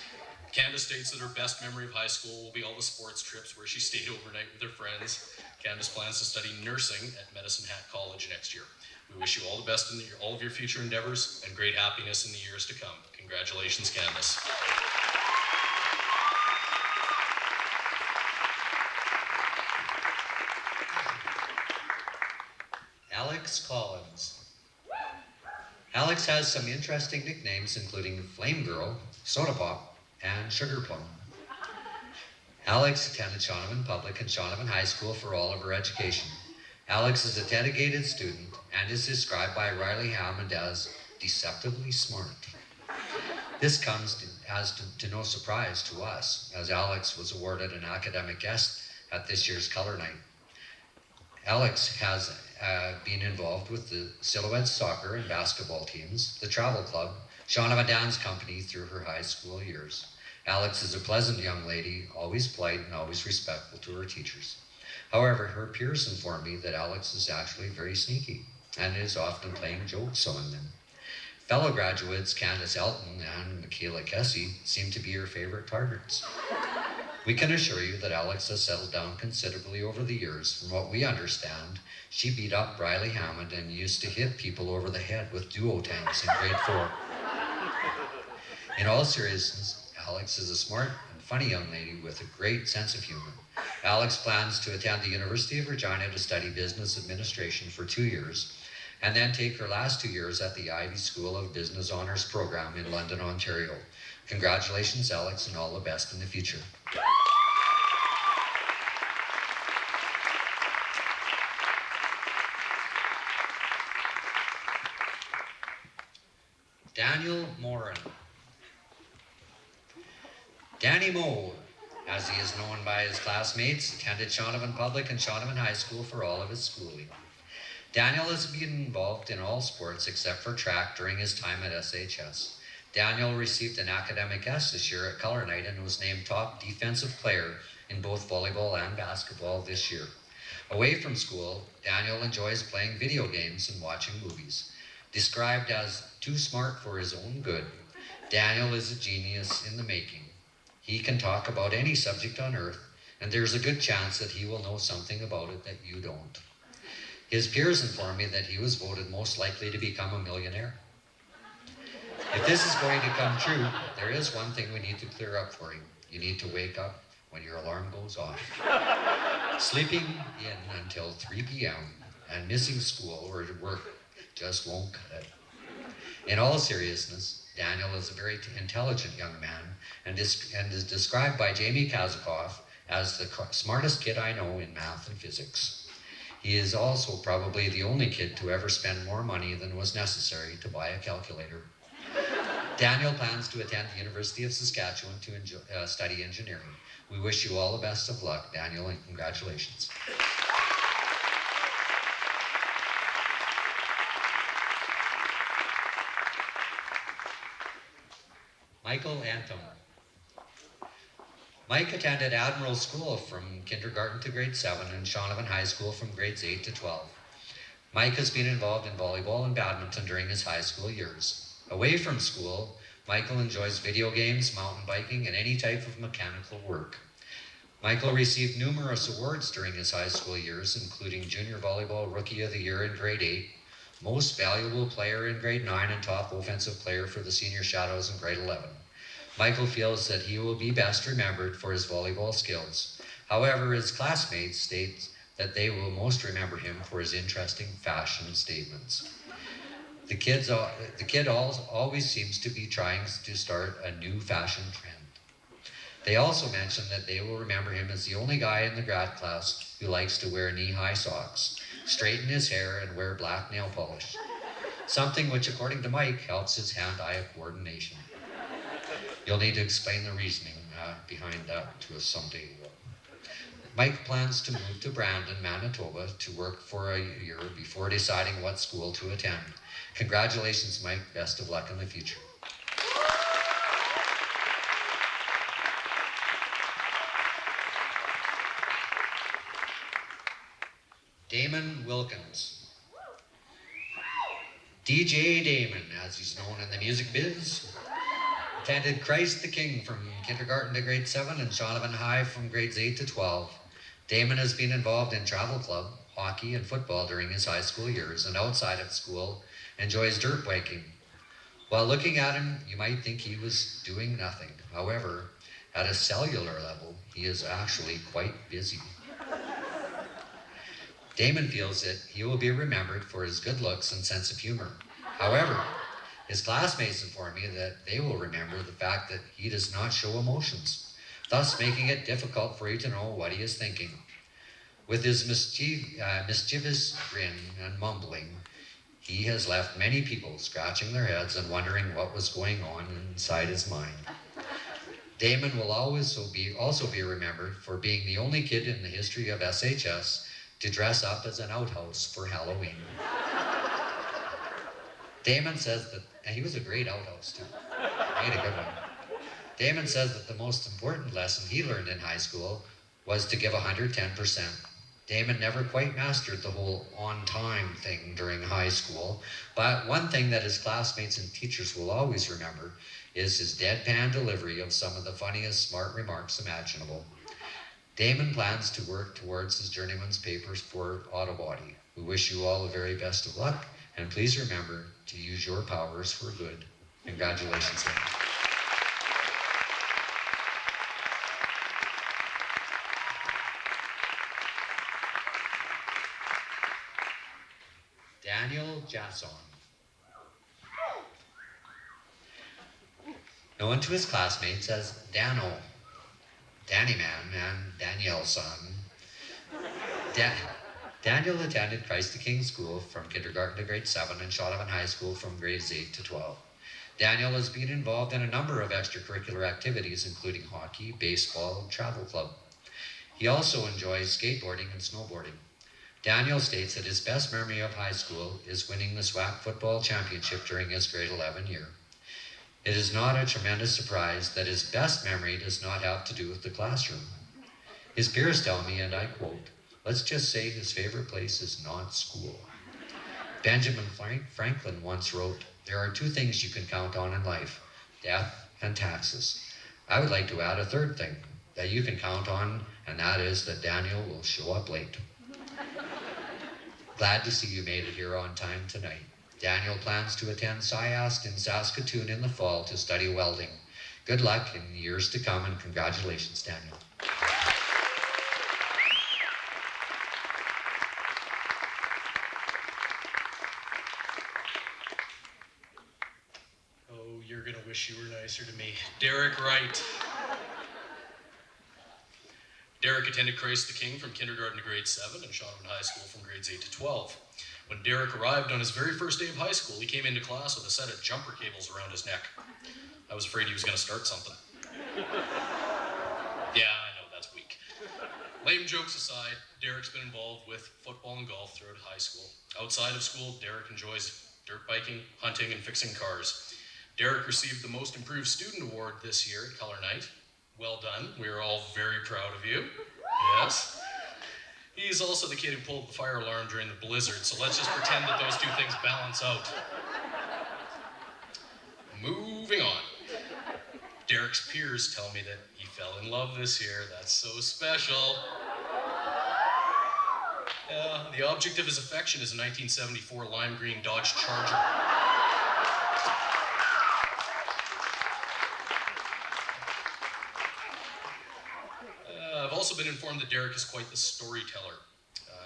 Candace states that her best memory of high school will be all the sports trips where she stayed overnight with her friends. Candace plans to study nursing at Medicine Hat College next year. We wish you all the best in all of your future endeavors and great happiness in the years to come. Congratulations, Candace. Alex Collins. Alex has some interesting nicknames, including Flame Girl, Soda Pop, and Sugar Plum. Alex attended Shaunavon Public and Shaunavon High School for all of her education. Alex is a dedicated student and is described by Riley Hammond as deceptively smart. This comes as to no surprise to us, as Alex was awarded an academic guest at this year's Color Night. Alex has been involved with the Silhouettes soccer and basketball teams, the travel club, Shaunavon Dance Company through her high school years. Alex is a pleasant young lady, always polite and always respectful to her teachers. However, her peers inform me that Alex is actually very sneaky and is often playing jokes on them. Fellow graduates Candace Elton and Michaela Kessie seem to be her favorite targets. We can assure you that Alex has settled down considerably over the years. From what we understand, she beat up Riley Hammond and used to hit people over the head with duo tanks in grade 4. In all seriousness, Alex is a smart and funny young lady with a great sense of humor. Alex plans to attend the University of Regina to study business administration for 2 years, and then take her last 2 years at the Ivy School of Business Honours program in London, Ontario. Congratulations, Alex, and all the best in the future. Daniel Moran. Danny Moe as he is known by his classmates, attended Shaunavon Public and Shaunavon High School for all of his schooling. Daniel has been involved in all sports except for track during his time at SHS. Daniel received an academic S this year at Color Night and was named top defensive player in both volleyball and basketball this year. Away from school, Daniel enjoys playing video games and watching movies. Described as too smart for his own good, Daniel is a genius in the making. He can talk about any subject on earth, and there's a good chance that he will know something about it that you don't. His peers inform me that he was voted most likely to become a millionaire. If this is going to come true, there is one thing we need to clear up for him. You need to wake up when your alarm goes off. Sleeping in until 3 p.m. and missing school or work just won't cut it. In all seriousness, Daniel is a very intelligent young man and is described by Jamie Kazakoff as the smartest kid I know in math and physics. He is also probably the only kid to ever spend more money than was necessary to buy a calculator. Daniel plans to attend the University of Saskatchewan to study engineering. We wish you all the best of luck, Daniel, and congratulations. Michael Anton. Mike attended Admiral School from kindergarten to grade 7 and Shaunavon High School from grades 8 to 12. Mike has been involved in volleyball and badminton during his high school years. Away from school, Michael enjoys video games, mountain biking, and any type of mechanical work. Michael received numerous awards during his high school years, including Junior Volleyball Rookie of the Year in grade 8, Most Valuable Player in grade 9, and Top Offensive Player for the Senior Shadows in grade 11. Michael feels that he will be best remembered for his volleyball skills. However, his classmates state that they will most remember him for his interesting fashion statements. The kid always seems to be trying to start a new fashion trend. They also mention that they will remember him as the only guy in the grad class who likes to wear knee-high socks, straighten his hair, and wear black nail polish. Something which, according to Mike, helps his hand-eye coordination. You'll need to explain the reasoning behind that to us someday. Mike plans to move to Brandon, Manitoba to work for a year before deciding what school to attend. Congratulations, Mike. Best of luck in the future. Damon Wilkins. DJ Damon, as he's known in the music biz. Attended Christ the King from kindergarten to grade 7 and Shaunavon High from grades 8 to 12. Damon has been involved in travel club, hockey, and football during his high school years, and outside of school enjoys dirt biking. While looking at him, you might think he was doing nothing. However, at a cellular level, he is actually quite busy. Damon feels that he will be remembered for his good looks and sense of humor. However, his classmates inform me that they will remember the fact that he does not show emotions, thus making it difficult for you to know what he is thinking. With his mischievous grin and mumbling, he has left many people scratching their heads and wondering what was going on inside his mind. Damon will also be remembered for being the only kid in the history of SHS to dress up as an outhouse for Halloween. Damon says that, and he was a great outhouse too. He made a good one. Damon says that the most important lesson he learned in high school was to give 110%. Damon never quite mastered the whole on-time thing during high school, but one thing that his classmates and teachers will always remember is his deadpan delivery of some of the funniest smart remarks imaginable. Damon plans to work towards his journeyman's papers for auto body. We wish you all the very best of luck, and please remember to use your powers for good. Congratulations, Damon. Daniel Jasson. Known to his classmates as Dano, Danny Man, and Danielle's son. Daniel attended Christ the King School from kindergarten to grade 7 and Shaunavon High School from grades 8 to 12. Daniel has been involved in a number of extracurricular activities, including hockey, baseball, and travel club. He also enjoys skateboarding and snowboarding. Daniel states that his best memory of high school is winning the SWAC football championship during his grade 11 year. It is not a tremendous surprise that his best memory does not have to do with the classroom. His peers tell me, and I quote, "Let's just say his favorite place is not school." Benjamin Franklin once wrote, "There are two things you can count on in life, death and taxes." I would like to add a third thing that you can count on, and that is that Daniel will show up late. Glad to see you made it here on time tonight. Daniel plans to attend SciAst in Saskatoon in the fall to study welding. Good luck in years to come, and congratulations, Daniel. Oh, you're gonna wish you were nicer to me. Derek Wright. Derek attended Christ the King from kindergarten to grade 7 and Shaunavon High School from grades 8 to 12. When Derek arrived on his very first day of high school, he came into class with a set of jumper cables around his neck. I was afraid he was gonna start something. Yeah, I know, that's weak. Lame jokes aside, Derek's been involved with football and golf throughout high school. Outside of school, Derek enjoys dirt biking, hunting, and fixing cars. Derek received the Most Improved Student Award this year at Color Night. Well done, we are all very proud of you. Yes. He's also the kid who pulled the fire alarm during the blizzard, so let's just pretend that those two things balance out. Moving on. Derek's peers tell me that he fell in love this year. That's so special. The object of his affection is a 1974 lime green Dodge Charger. I've also been informed that Derek is quite the storyteller.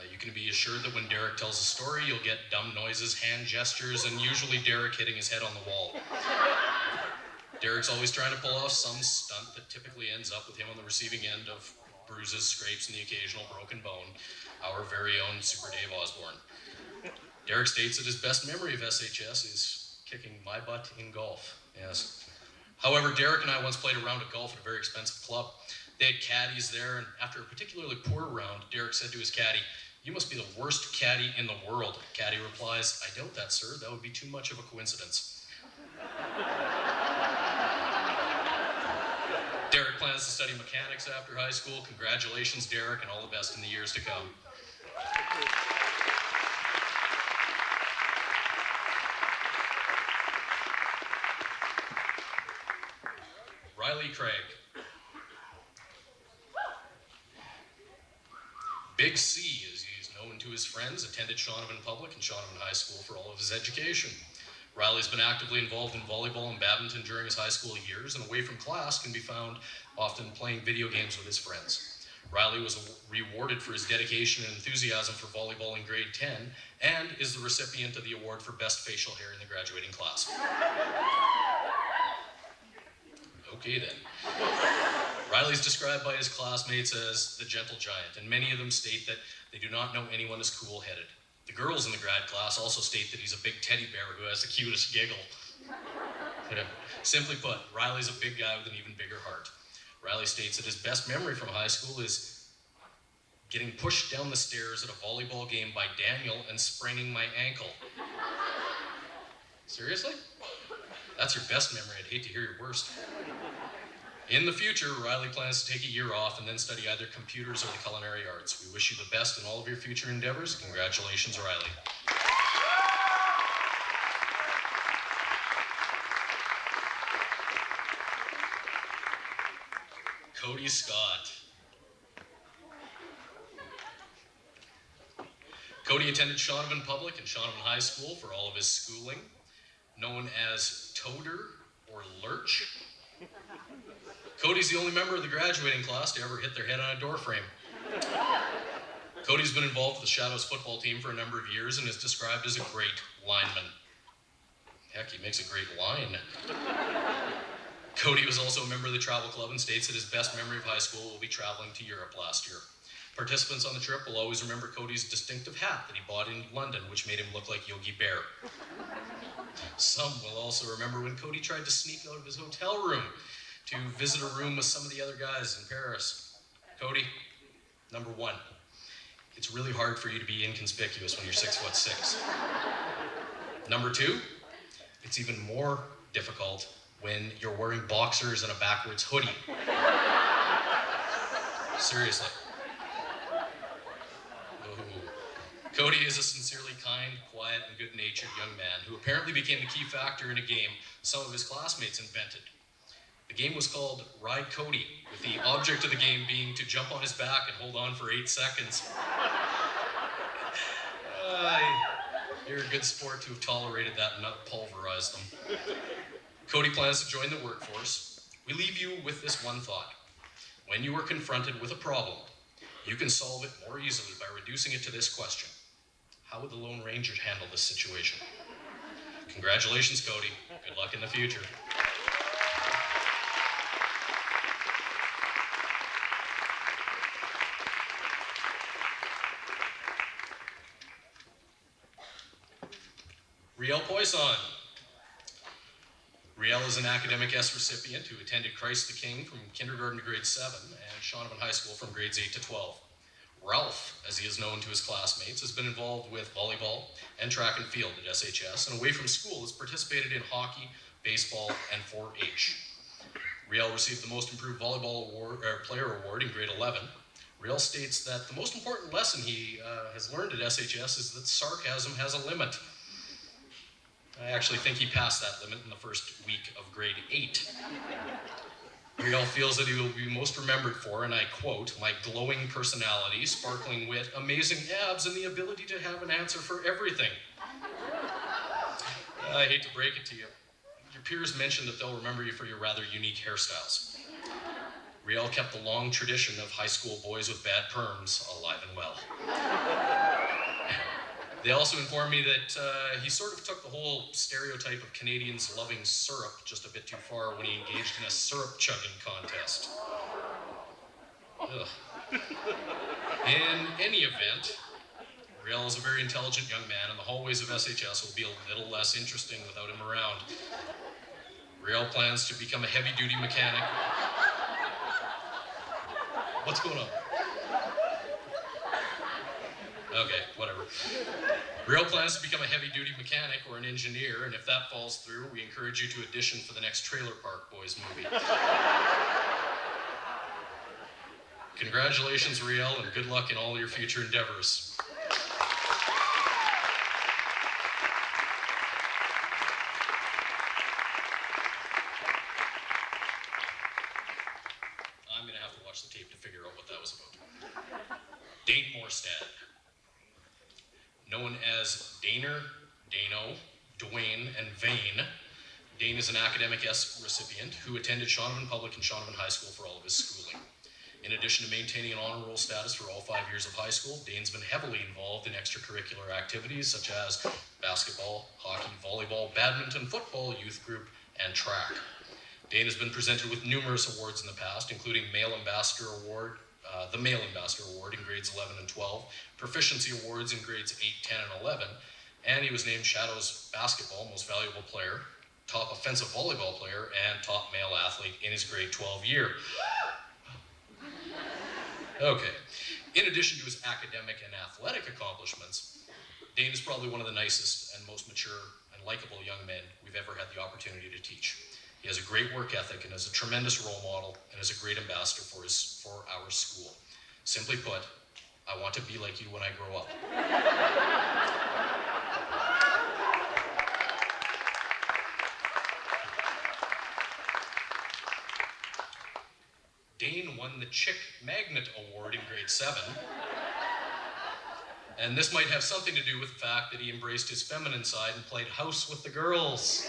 You can be assured that when Derek tells a story, you'll get dumb noises, hand gestures, and usually Derek hitting his head on the wall. Derek's always trying to pull off some stunt that typically ends up with him on the receiving end of bruises, scrapes, and the occasional broken bone. Our very own Super Dave Osborne. Derek states that his best memory of SHS is kicking my butt in golf. Yes. However, Derek and I once played a round of golf at a very expensive club. They had caddies there, and after a particularly poor round, Derek said to his caddy, "You must be the worst caddy in the world." Caddy replies, "I doubt that, sir. That would be too much of a coincidence." Derek plans to study mechanics after high school. Congratulations, Derek, and all the best in the years to come. Riley Craig. Big C, as he is known to his friends, attended Shaunavon Public and Shaunavon High School for all of his education. Riley's been actively involved in volleyball and badminton during his high school years, and away from class can be found often playing video games with his friends. Riley was rewarded for his dedication and enthusiasm for volleyball in grade 10, and is the recipient of the award for best facial hair in the graduating class. Okay then. Riley's described by his classmates as the gentle giant, and many of them state that they do not know anyone as cool-headed. The girls in the grad class also state that he's a big teddy bear who has the cutest giggle. Simply put, Riley's a big guy with an even bigger heart. Riley states that his best memory from high school is getting pushed down the stairs at a volleyball game by Daniel and spraining my ankle. Seriously? That's your best memory. I'd hate to hear your worst. In the future, Riley plans to take a year off and then study either computers or the culinary arts. We wish you the best in all of your future endeavors. Congratulations, Riley. Cody Scott. Cody attended Shaunavon Public and Shaunavon High School for all of his schooling, known as Toader or Lurch. Cody's the only member of the graduating class to ever hit their head on a door frame. Cody's been involved with the Shadows football team for a number of years and is described as a great lineman. Heck, he makes a great line. Cody was also a member of the travel club and states that his best memory of high school will be traveling to Europe last year. Participants on the trip will always remember Cody's distinctive hat that he bought in London, which made him look like Yogi Bear. Some will also remember when Cody tried to sneak out of his hotel room to visit a room with some of the other guys in Paris. Cody, number one, it's really hard for you to be inconspicuous when you're 6'6". Number two, it's even more difficult when you're wearing boxers and a backwards hoodie. Seriously. Cody is a sincerely kind, quiet, and good-natured young man who apparently became the key factor in a game some of his classmates invented. The game was called Ride Cody, with the object of the game being to jump on his back and hold on for 8 seconds. You're a good sport to have tolerated that and not pulverized them. Cody plans to join the workforce. We leave you with this one thought. When you are confronted with a problem, you can solve it more easily by reducing it to this question. How would the Lone Ranger handle this situation? Congratulations, Cody. Good luck in the future. Riel Poisson. Riel is an Academic S recipient who attended Christ the King from kindergarten to grade 7 and Shaunavon High School from grades 8 to 12. Ralph, as he is known to his classmates, has been involved with volleyball and track and field at SHS, and away from school has participated in hockey, baseball, and 4-H. Riel received the Most Improved Volleyball Player Award in grade 11. Riel states that the most important lesson he has learned at SHS is that sarcasm has a limit. I actually think he passed that limit in the first week of grade 8. Riel feels that he will be most remembered for, and I quote, my glowing personality, sparkling wit, amazing abs, and the ability to have an answer for everything. I hate to break it to you. Your peers mentioned that they'll remember you for your rather unique hairstyles. Riel kept the long tradition of high school boys with bad perms alive and well. They also informed me that he sort of took the whole stereotype of Canadians loving syrup just a bit too far when he engaged in a syrup chugging contest. Ugh. In any event, Riel is a very intelligent young man, and the hallways of SHS will be a little less interesting without him around. Riel plans to become a heavy-duty mechanic. What's going on? Okay, whatever. Riel plans to become a heavy-duty mechanic or an engineer, and if that falls through, we encourage you to audition for the next Trailer Park Boys movie. Congratulations, Riel, and good luck in all your future endeavors. I'm gonna have to watch the tape to figure out what that was about. Dane Morstad. Known as Daner, Dano, Dwayne, and Vane, Dane is an Academic S recipient who attended Shaunavon Public and Shaunavon High School for all of his schooling. In addition to maintaining an honor roll status for all 5 years of high school, Dane's been heavily involved in extracurricular activities such as basketball, hockey, volleyball, badminton, football, youth group, and track. Dane has been presented with numerous awards in the past, including Male Ambassador Award, the Male Ambassador Award in grades 11 and 12, Proficiency Awards in grades 8, 10, and 11, and he was named Shadow's Basketball Most Valuable Player, Top Offensive Volleyball Player, and Top Male Athlete in his grade 12 year. Okay. In addition to his academic and athletic accomplishments, Dane is probably one of the nicest and most mature and likable young men we've ever had the opportunity to teach. He has a great work ethic and is a tremendous role model and is a great ambassador for our school. Simply put, I want to be like you when I grow up. Dane won the Chick Magnet Award in grade 7. And this might have something to do with the fact that he embraced his feminine side and played house with the girls.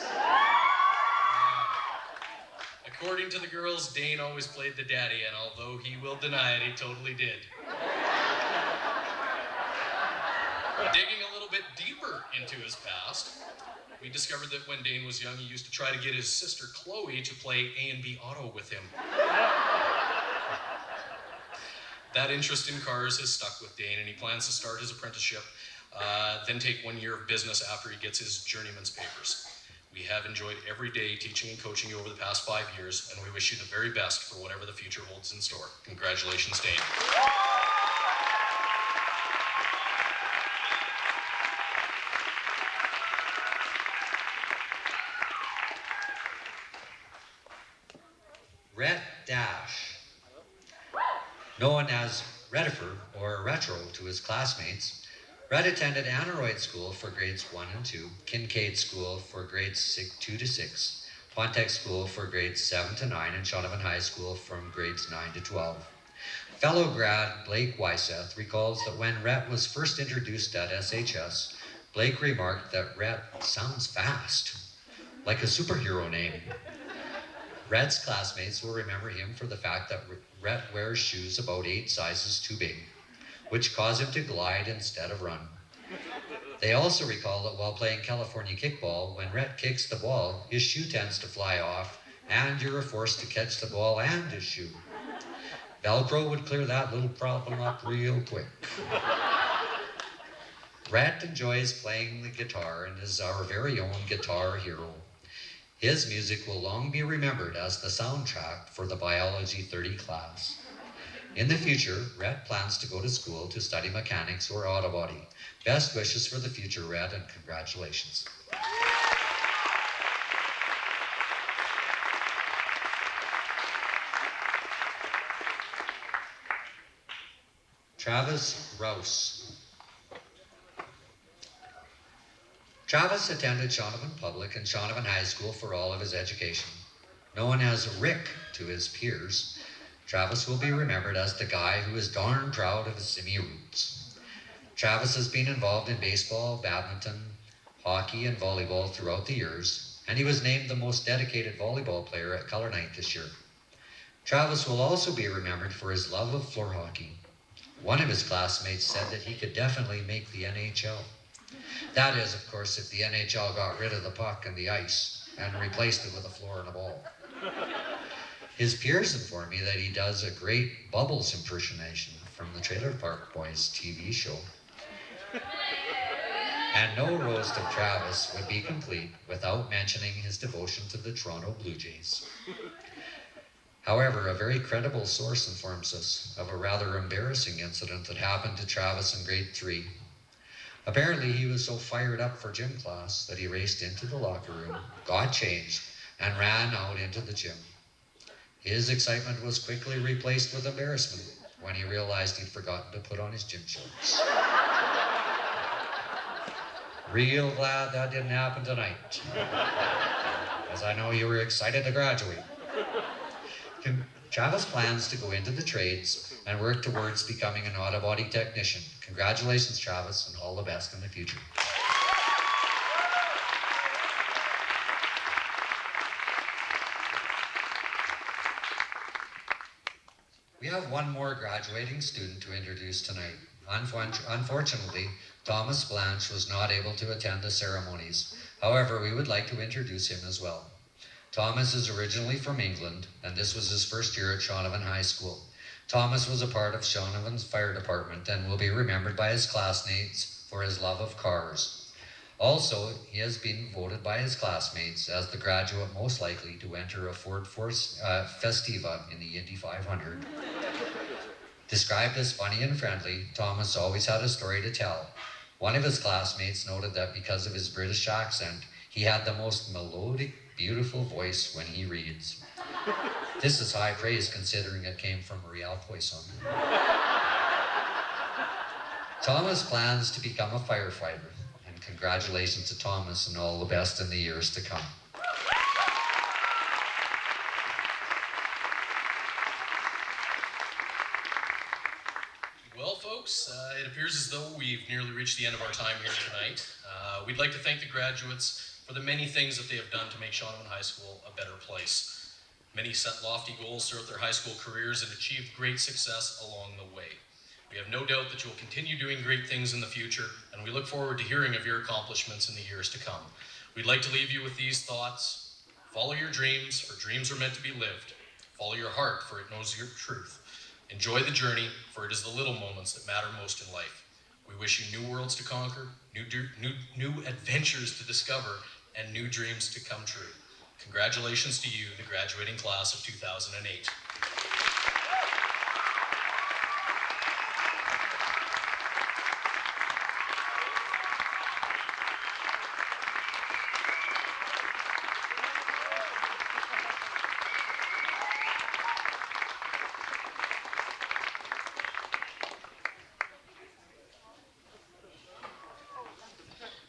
According to the girls, Dane always played the daddy, and although he will deny it, he totally did. Digging a little bit deeper into his past, we discovered that when Dane was young, he used to try to get his sister Chloe to play A&B Auto with him. That interest in cars has stuck with Dane, and he plans to start his apprenticeship, then take 1 year of business after he gets his journeyman's papers. We have enjoyed every day teaching and coaching you over the past 5 years, and we wish you the very best for whatever the future holds in store. Congratulations, Dane. Rhett Dash. Known as Retifer or Retro to his classmates, Rhett attended Aneroid School for grades 1 and 2, Kincaid School for grades 2 to 6, Pontex School for grades 7 to 9, and Shaunavon High School from grades 9 to 12. Fellow grad Blake Wyseth recalls that when Rhett was first introduced at SHS, Blake remarked that Rhett sounds fast, like a superhero name. Rhett's classmates will remember him for the fact that Rhett wears shoes about 8 sizes too big, which cause him to glide instead of run. They also recall that while playing California kickball, when Rhett kicks the ball, his shoe tends to fly off, and you're forced to catch the ball and his shoe. Velcro would clear that little problem up real quick. Rhett enjoys playing the guitar and is our very own guitar hero. His music will long be remembered as the soundtrack for the Biology 30 class. In the future, Rhett plans to go to school to study mechanics or auto body. Best wishes for the future, Rhett, and congratulations. Travis Rouse. Travis attended Shaunavon Public and Shaunavon High School for all of his education. Known as Rick to his peers, Travis will be remembered as the guy who is darn proud of his Simi roots. Travis has been involved in baseball, badminton, hockey, and volleyball throughout the years, and he was named the most dedicated volleyball player at Color Night this year. Travis will also be remembered for his love of floor hockey. One of his classmates said that he could definitely make the NHL. That is, of course, if the NHL got rid of the puck and the ice and replaced it with a floor and a ball. His peers inform me that he does a great Bubbles impersonation from the Trailer Park Boys TV show. And no roast of Travis would be complete without mentioning his devotion to the Toronto Blue Jays. However, a very credible source informs us of a rather embarrassing incident that happened to Travis in grade 3. Apparently, he was so fired up for gym class that he raced into the locker room, got changed, and ran out into the gym. His excitement was quickly replaced with embarrassment when he realized he'd forgotten to put on his gym shorts. Real glad that didn't happen tonight, as I know you were excited to graduate. Travis plans to go into the trades and work towards becoming an auto body technician. Congratulations, Travis, and all the best in the future. We have one more graduating student to introduce tonight. Unfortunately, Thomas Blanche was not able to attend the ceremonies. However, we would like to introduce him as well. Thomas is originally from England, and this was his first year at Shaunavon High School. Thomas was a part of Shaunavon's fire department and will be remembered by his classmates for his love of cars. Also, he has been voted by his classmates as the graduate most likely to enter a Ford Festiva in the Indy 500. Described as funny and friendly, Thomas always had a story to tell. One of his classmates noted that because of his British accent, he had the most melodic, beautiful voice when he reads. This is high praise considering it came from Rial Poisson. Thomas plans to become a firefighter, and congratulations to Thomas and all the best in the years to come. Well, folks, it appears as though we've nearly reached the end of our time here tonight. We'd like to thank the graduates for the many things that they have done to make Shaunavon High School a better place. Many set lofty goals throughout their high school careers and achieved great success along the way. We have no doubt that you will continue doing great things in the future, and we look forward to hearing of your accomplishments in the years to come. We'd like to leave you with these thoughts. Follow your dreams, for dreams are meant to be lived. Follow your heart, for it knows your truth. Enjoy the journey, for it is the little moments that matter most in life. We wish you new worlds to conquer, new adventures to discover, and new dreams to come true. Congratulations to you, the graduating class of 2008.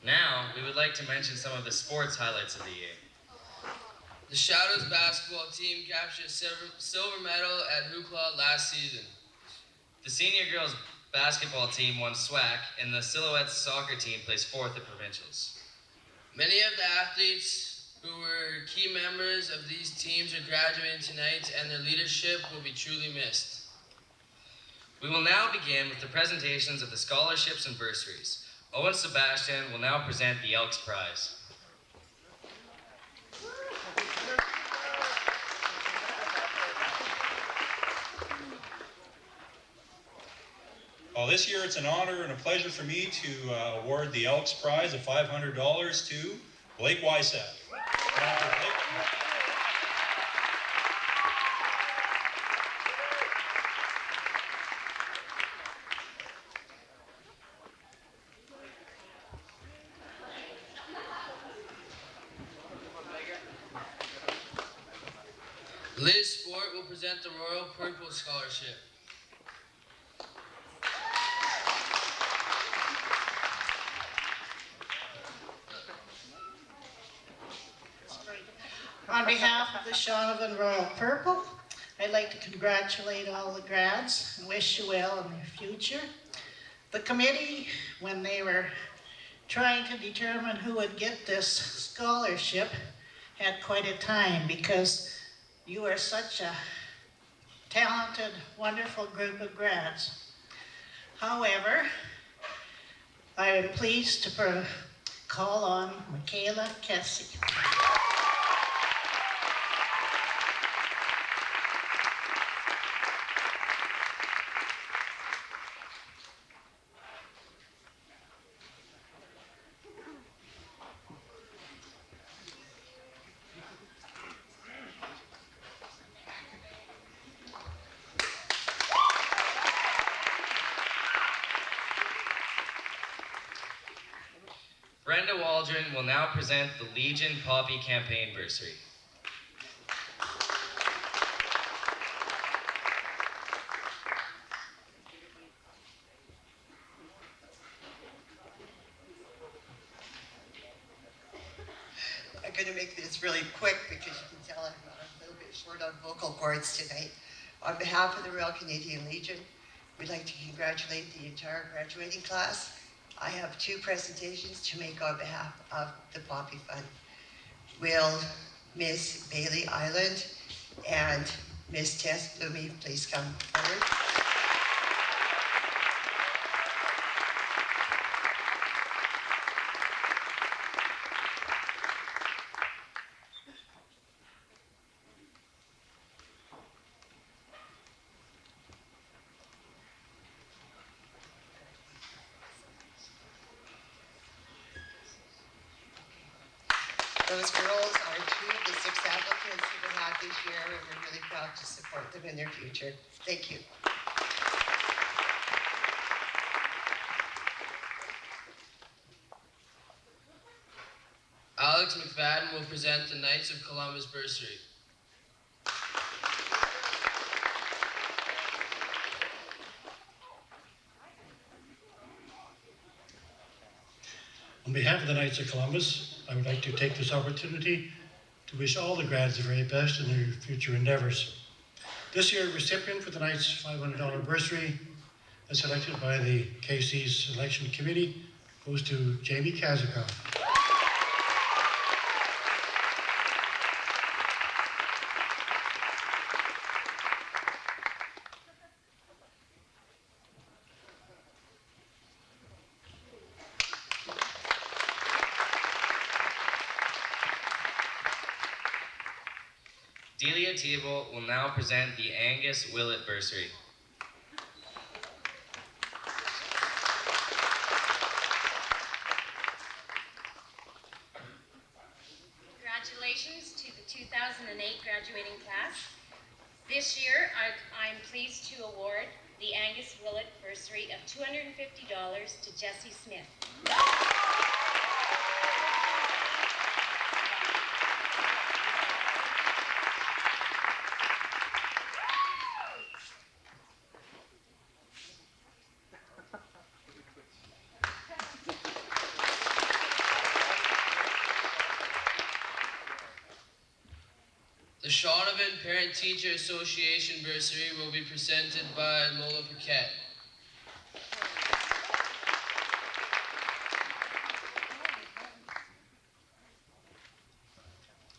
Now, we would like to mention some of the sports highlights of the year. The Shadows basketball team captured silver medal at Hoopla last season. The senior girls basketball team won SWAC, and the Silhouettes soccer team placed 4th at provincials. Many of the athletes who were key members of these teams are graduating tonight, and their leadership will be truly missed. We will now begin with the presentations of the scholarships and bursaries. Owen Sebastian will now present the Elks Prize. Well, this year it's an honor and a pleasure for me to award the Elks Prize of $500 to Blake Wysett. Liz Sport will present the Royal Purple Scholarship. On behalf of the Shaunavon Royal Purple, I'd like to congratulate all the grads and wish you well in your future. The committee, when they were trying to determine who would get this scholarship, had quite a time because you are such a talented, wonderful group of grads. However, I am pleased to call on Michaela Kessy. Brenda Waldron will now present the Legion Poppy Campaign Bursary. I'm going to make this really quick because you can tell I'm a little bit short on vocal cords tonight. On behalf of the Royal Canadian Legion, we'd like to congratulate the entire graduating class. I have 2 presentations to make on behalf of the Poppy Fund. Will Miss Bailey Island and Miss Tess Blumey please come forward? Those girls are 2 of the 6 applicants that we had this year, and we're really proud to support them in their future. Thank you. Alex McFadden will present the Knights of Columbus Bursary. On behalf of the Knights of Columbus, I would like to take this opportunity to wish all the grads the very best in their future endeavors. This year, recipient for the Knights $500 bursary, as selected by the KC's selection committee, goes to Jamie Kazikoff. Delia Thibault will now present the Angus Willett Bursary. graduating class. This year, I'm pleased to award the Angus Willett Bursary of $250 to Jessie Smith. The Shaunavon Parent-Teacher Association Bursary will be presented by Lola Paquette.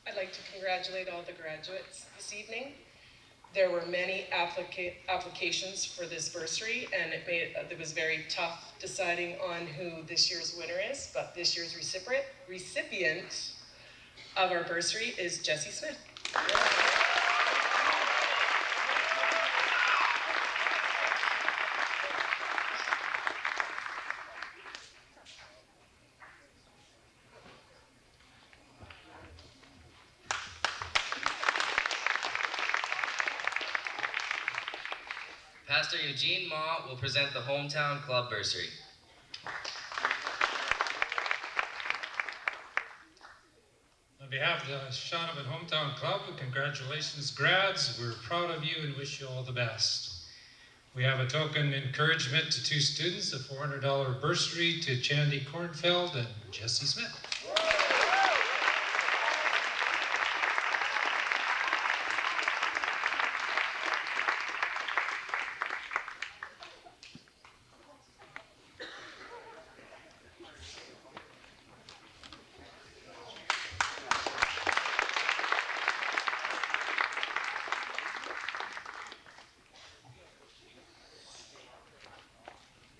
I'd like to congratulate all the graduates this evening. There were many applications for this bursary, and it was very tough deciding on who this year's winner is, but this year's recipient of our bursary is Jessie Smith. Pastor Eugene Ma will present the Hometown Club Bursary. On behalf of the Shaunavon Hometown Club, congratulations grads. We're proud of you and wish you all the best. We have a token encouragement to two students, a $400 bursary to Chandy Kornfeld and Jessie Smith.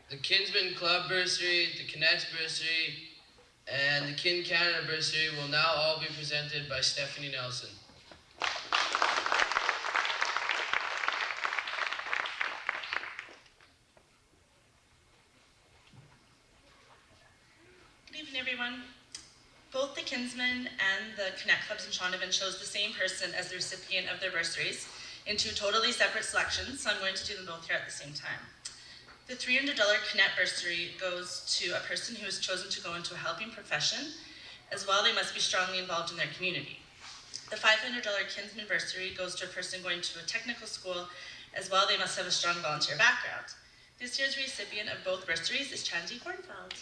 The Kinsman Club Bursary, the Connects Bursary, and the Kin Canada Bursary will now all be presented by Stephanie Nelson. Good evening, everyone. Both the Kinsman and the Connect Clubs in Shaunavon chose the same person as the recipient of their bursaries in two totally separate selections, so I'm going to do them both here at the same time. The $300 Connect bursary goes to a person who has chosen to go into a helping profession. As well, they must be strongly involved in their community. The $500 Kinsman bursary goes to a person going to a technical school. As well, they must have a strong volunteer background. This year's recipient of both bursaries is Chandy Kornfeld.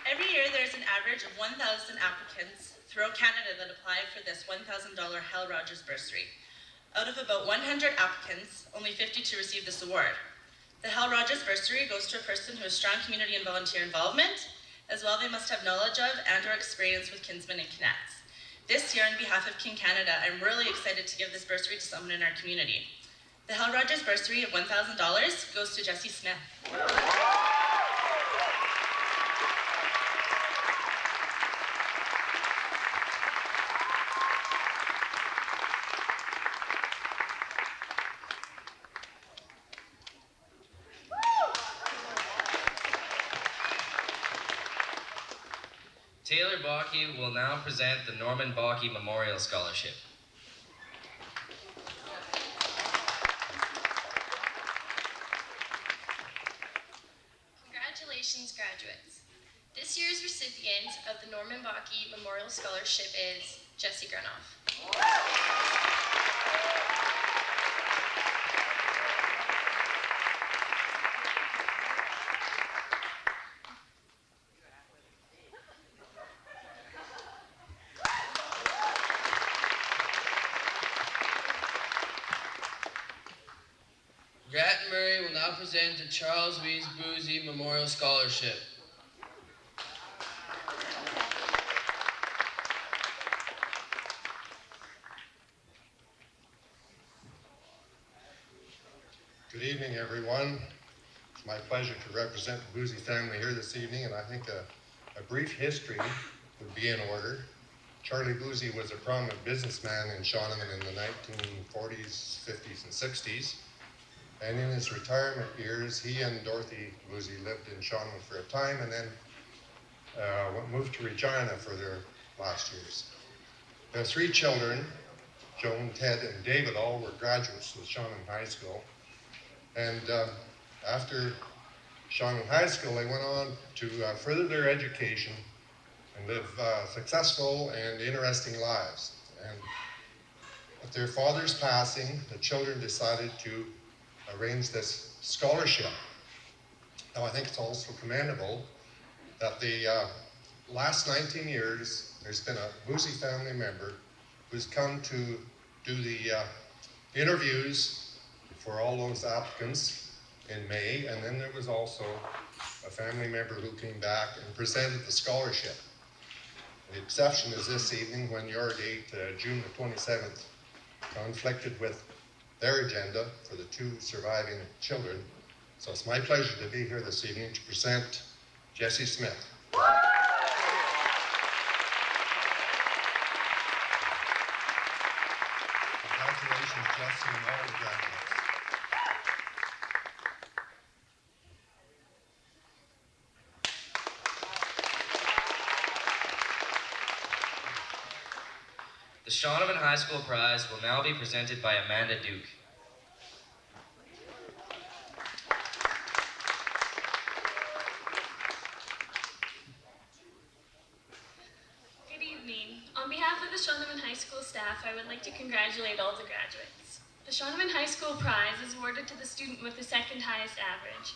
Every year, there's an average of 1,000 applicants throughout Canada that apply for this $1,000 Hal Rogers bursary. Out of about 100 applicants, only 52 receive this award. The Hal Rogers bursary goes to a person who has strong community and volunteer involvement. As well, they must have knowledge of and or experience with Kinsmen and Connects. This year, on behalf of Kin Canada, I'm really excited to give this bursary to someone in our community. The Hal Rogers bursary of $1,000 goes to Jessie Smith. Taylor Bakke will now present the Norman Bakke Memorial Scholarship. Congratulations, graduates. This year's recipient of the Norman Bakke Memorial Scholarship is Jessie Grunoff. Grattan Murray will now present the Charles Wees Boozy Memorial Scholarship. Good evening, everyone. It's my pleasure to represent the Boozy family here this evening, and I think A brief history would be in order. Charlie Boozy was a prominent businessman in Shaunavon in the 1940s, 50s, and 60s. And in his retirement years, he and Dorothy Boozy lived in Shaunavon for a time and then moved to Regina for their last years. Their 3 children, Joan, Ted, and David, all were graduates of Shaunavon High School. And after Shaunavon High School, they went on to further their education and live successful and interesting lives. And at their father's passing, the children decided to arrange this scholarship. Now, I think it's also commendable that the last 19 years, there's been a Boozy family member who's come to do the interviews for all those applicants in May, and then there was also a family member who came back and presented the scholarship. The exception is this evening when your date, June the 27th, conflicted with their agenda for the 2 surviving children. So it's my pleasure to be here this evening to present Jessie Smith. Congratulations, Jessie, and all the graduates. The Shaunavon High School Prize will now be presented by Amanda Duke. Good evening. On behalf of the Shaunavon High School staff, I would like to congratulate all the graduates. The Shaunavon High School Prize is awarded to the student with the 2nd highest average.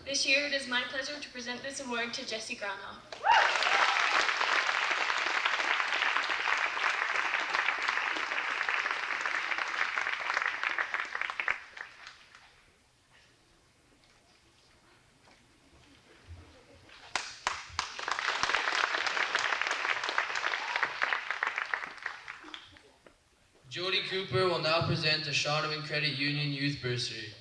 This year, it is my pleasure to present this award to Jessie Granholm. Jody Cooper will now present the Shaunavon Credit Union Youth Bursary.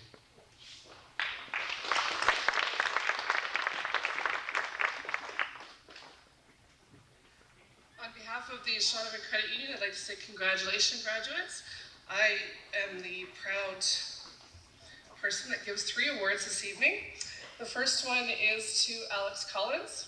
On behalf of the Shaunavon Credit Union, I'd like to say congratulations, graduates. I am the proud person that gives 3 awards this evening. The first one is to Alex Collins.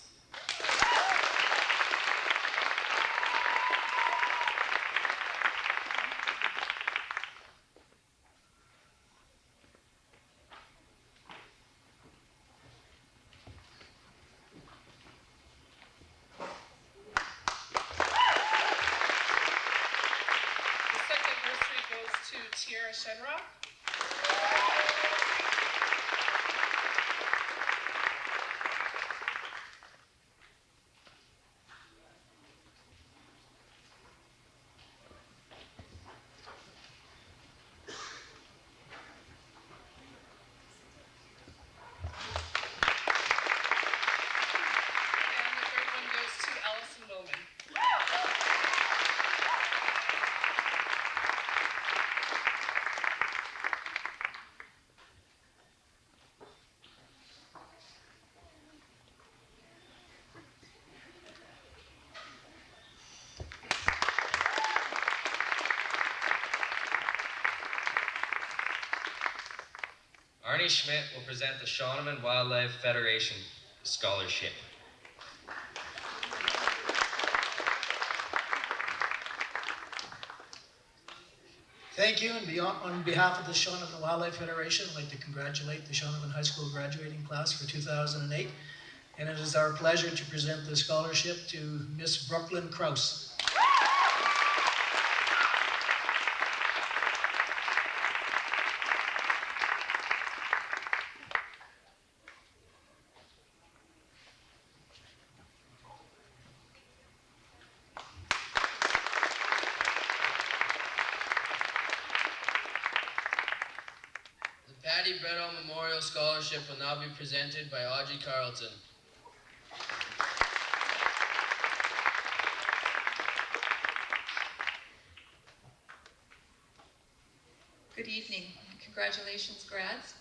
Shenrock. And the third one goes to Allison Bowman. Arnie Schmidt will present the Shaunavon Wildlife Federation Scholarship. Thank you, and on behalf of the Shaunavon Wildlife Federation, I'd like to congratulate the Shaunavon High School graduating class for 2008. And it is our pleasure to present the scholarship to Miss Brooklyn Krause. Patty Bretto Memorial Scholarship will now be presented by Audrey Carlton. Good evening. Congratulations, grads.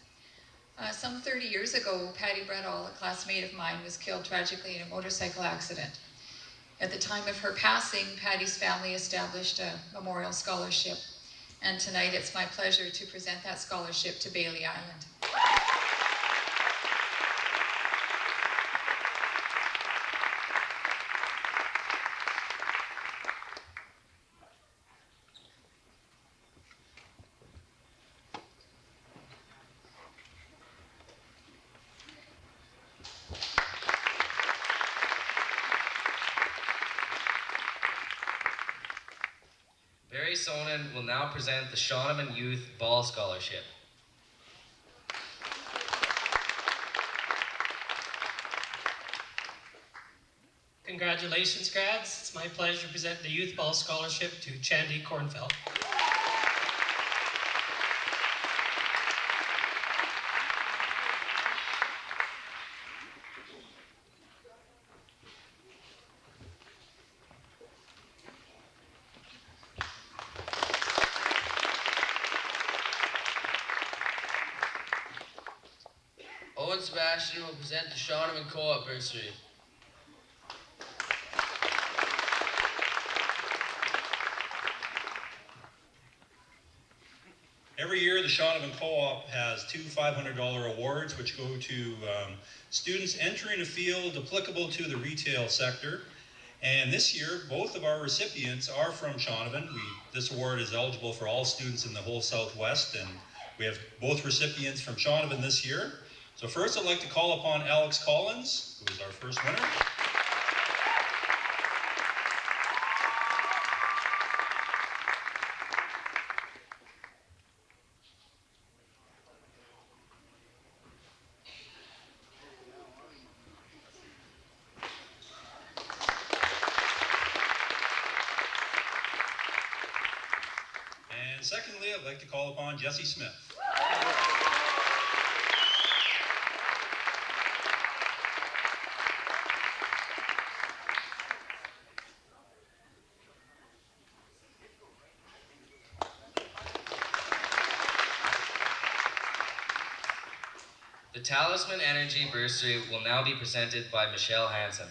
Some 30 years ago, Patty Brettall, a classmate of mine, was killed tragically in a motorcycle accident. At the time of her passing, Patty's family established a memorial scholarship, and tonight it's my pleasure to present that scholarship to Bailey Island. Barry Sonnen will now present the Shaunavon Youth Ball Scholarship. Congratulations, grads. It's my pleasure to present the Youth Ball Scholarship to Chandy Cornfeld. Owen Sebastian will present the Shaunavon Co-op Bursary. Every year, the Shaunavon Co-op has two $500 awards, which go to students entering a field applicable to the retail sector. And this year, both of our recipients are from Shaunavon. This award is eligible for all students in the whole Southwest, and we have both recipients from Shaunavon this year. So first, I'd like to call upon Alex Collins, who is our first winner. And secondly, I'd like to call upon Jesse Smith. The Talisman Energy Bursary will now be presented by Michelle Hansen.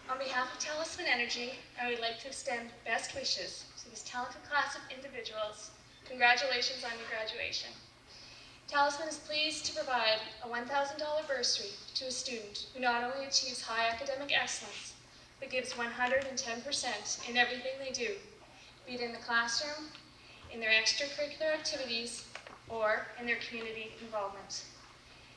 On behalf of Talisman Energy, I would like to extend best wishes to this talented class of individuals. Congratulations on your graduation. Talisman is pleased to provide a $1,000 bursary to a student who not only achieves high academic excellence, but gives 110% in everything they do, be it in the classroom, in their extracurricular activities, or in their community involvement.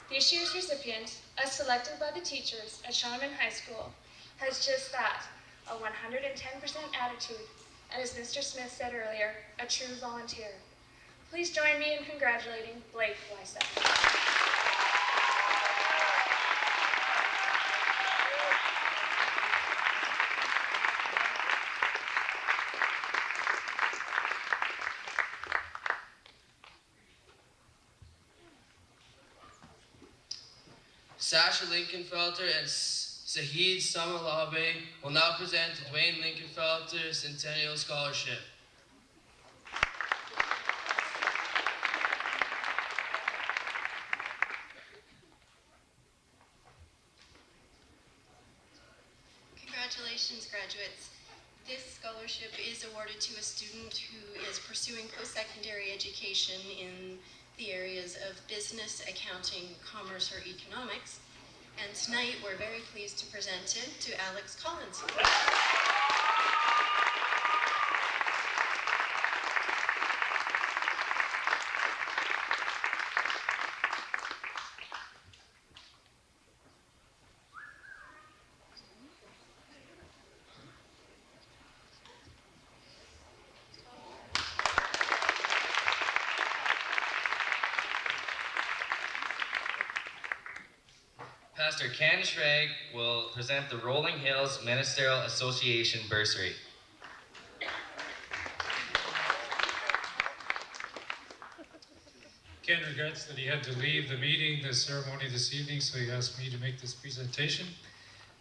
This year's recipient, as selected by the teachers at Shaunavon High School, has just that, a 110% attitude, and as Mr. Smith said earlier, a true volunteer. Please join me in congratulating Blake Wysett. Sasha Linkenfelter and Sahid Samalabe will now present the Dwayne Linkenfelter Centennial Scholarship. Congratulations, graduates. This scholarship is awarded to a student who is pursuing post-secondary education in the areas of business, accounting, commerce, or economics. And tonight, we're very pleased to present it to Alex Collins. Pastor Ken Schrag will present the Rolling Hills Ministerial Association Bursary. Ken regrets that he had to leave the ceremony this evening, so he asked me to make this presentation.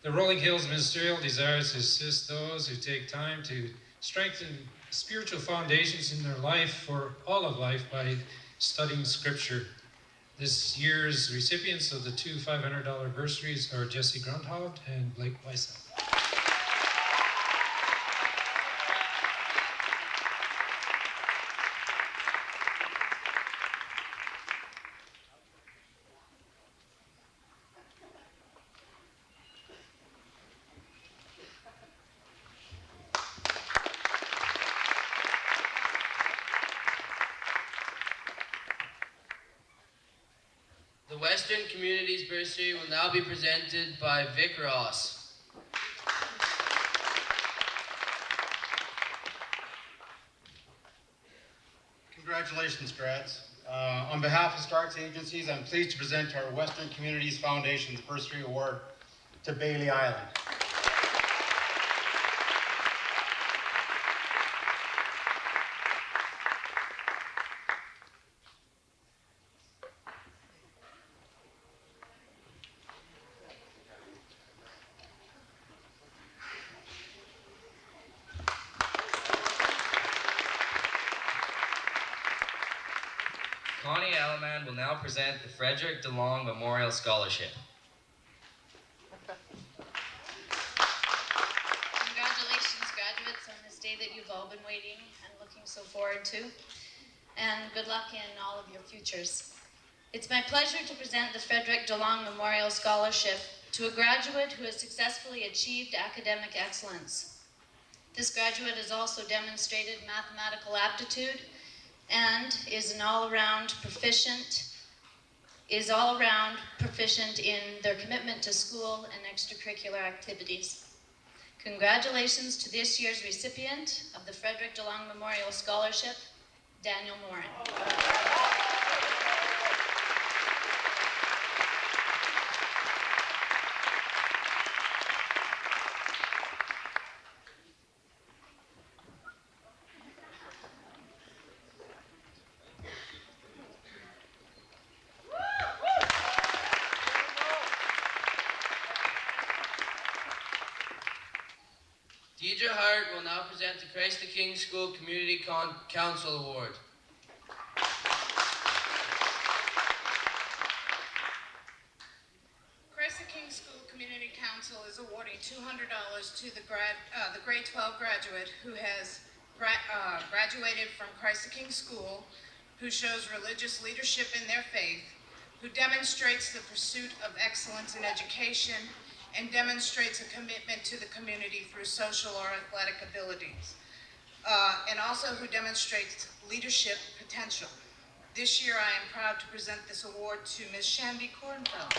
The Rolling Hills Ministerial desires to assist those who take time to strengthen spiritual foundations in their life for all of life by studying Scripture. This year's recipients of the two $500 bursaries are Jesse Grundhout and Blake Weissel. The Western Communities Bursary will now be presented by Vic Ross. Congratulations, grads. On behalf of Stark's agencies, I'm pleased to present our Western Communities Foundation's Bursary Award to Bailey Island. Connie Alaman will now present the Frederick DeLong Memorial Scholarship. Congratulations, graduates, on this day that you've all been waiting and looking so forward to. And good luck in all of your futures. It's my pleasure to present the Frederick DeLong Memorial Scholarship to a graduate who has successfully achieved academic excellence. This graduate has also demonstrated mathematical aptitude and is all around proficient in their commitment to school and extracurricular activities. Congratulations to this year's recipient of the Frederick DeLong Memorial Scholarship, Daniel Morin. Deidre Hart will now present the Christ the King School Community Council Award. Christ the King School Community Council is awarding $200 to the grade 12 graduate who has graduated from Christ the King School, who shows religious leadership in their faith, who demonstrates the pursuit of excellence in education, and demonstrates a commitment to the community through social or athletic abilities, and also who demonstrates leadership potential. This year I am proud to present this award to Ms. Shandy Kornfeld.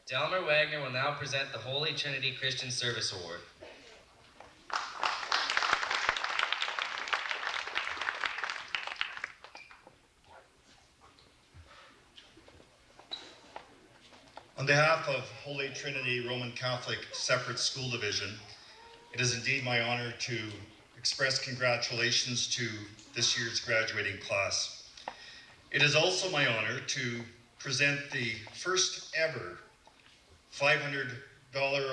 Delmer Wagner will now present the Holy Trinity Christian Service Award. On behalf of Holy Trinity Roman Catholic Separate School Division, it is indeed my honor to express congratulations to this year's graduating class. It is also my honor to present the first ever $500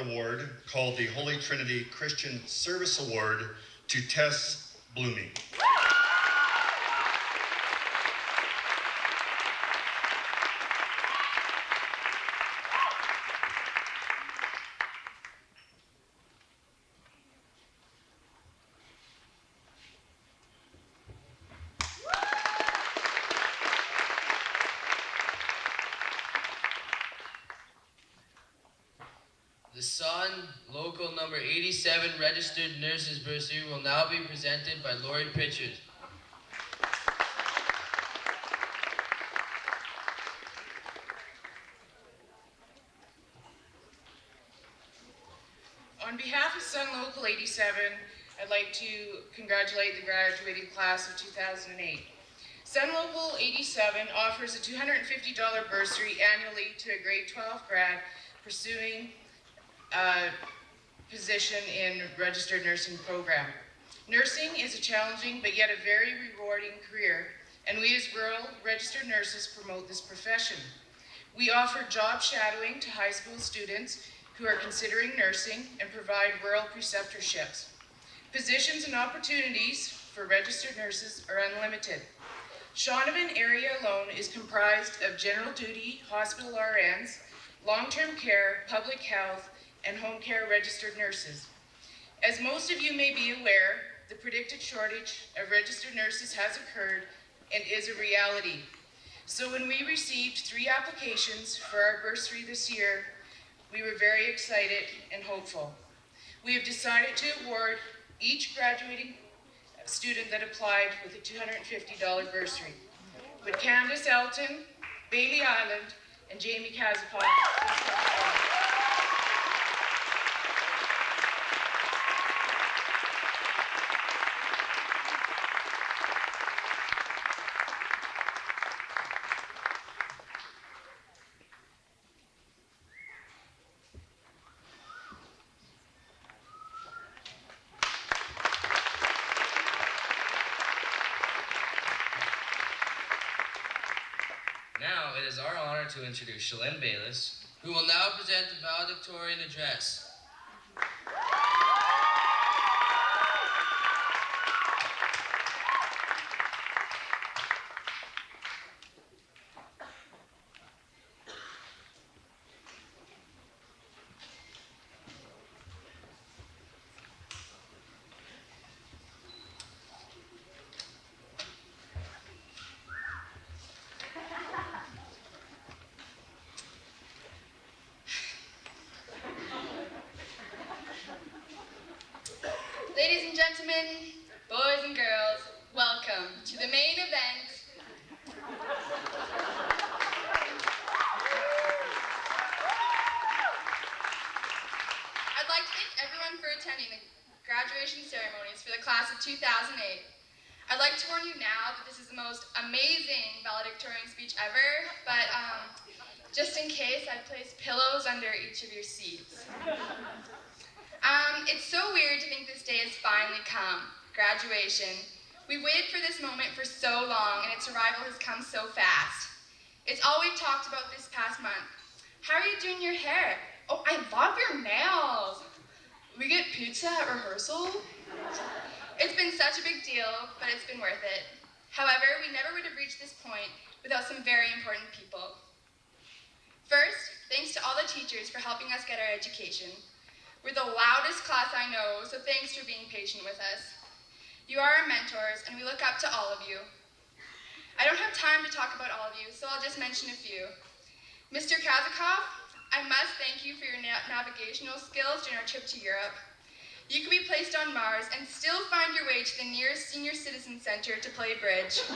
award called the Holy Trinity Christian Service Award to Tess Blooming. The Sun Local Number 87 Registered Nurses Bursary will now be presented by Lori Pritchard. On behalf of Sun Local 87, I'd like to congratulate the graduating class of 2008. Sun Local 87 offers a $250 bursary annually to a grade 12 grad pursuing a position in registered nursing program. Nursing is a challenging but yet a very rewarding career, and we as rural registered nurses promote this profession. We offer job shadowing to high school students who are considering nursing and provide rural preceptorships. Positions and opportunities for registered nurses are unlimited. Shaunavon area alone is comprised of general duty hospital RNs, long-term care, public health, and home care registered nurses. As most of you may be aware, the predicted shortage of registered nurses has occurred and is a reality. So when we received 3 applications for our bursary this year, we were very excited and hopeful. We have decided to award each graduating student that applied with a $250 bursary. Would Candace Elton, Bailey Island, and Jamie Kazakoff please come forward? Now it is our honor to introduce Shalyn Bayless, who will now present the valedictorian address. Ladies and gentlemen, boys and girls, welcome to the main event. I'd like to thank everyone for attending the graduation ceremonies for the class of 2008. I'd like to warn you now that this is the most amazing valedictorian speech ever, but just in case, I've placed pillows under each of your seats. It's so weird to think this day has finally come, graduation. We waited for this moment for so long, and its arrival has come so fast. It's all we've talked about this past month. How are you doing your hair? Oh, I love your nails. We get pizza at rehearsal? It's been such a big deal, but it's been worth it. However, we never would have reached this point without some very important people. First, thanks to all the teachers for helping us get our education. We're the loudest class I know, so thanks for being patient with us. You are our mentors, and we look up to all of you. I don't have time to talk about all of you, so I'll just mention a few. Mr. Kazakoff, I must thank you for your navigational skills during our trip to Europe. You could be placed on Mars and still find your way to the nearest senior citizen center to play bridge.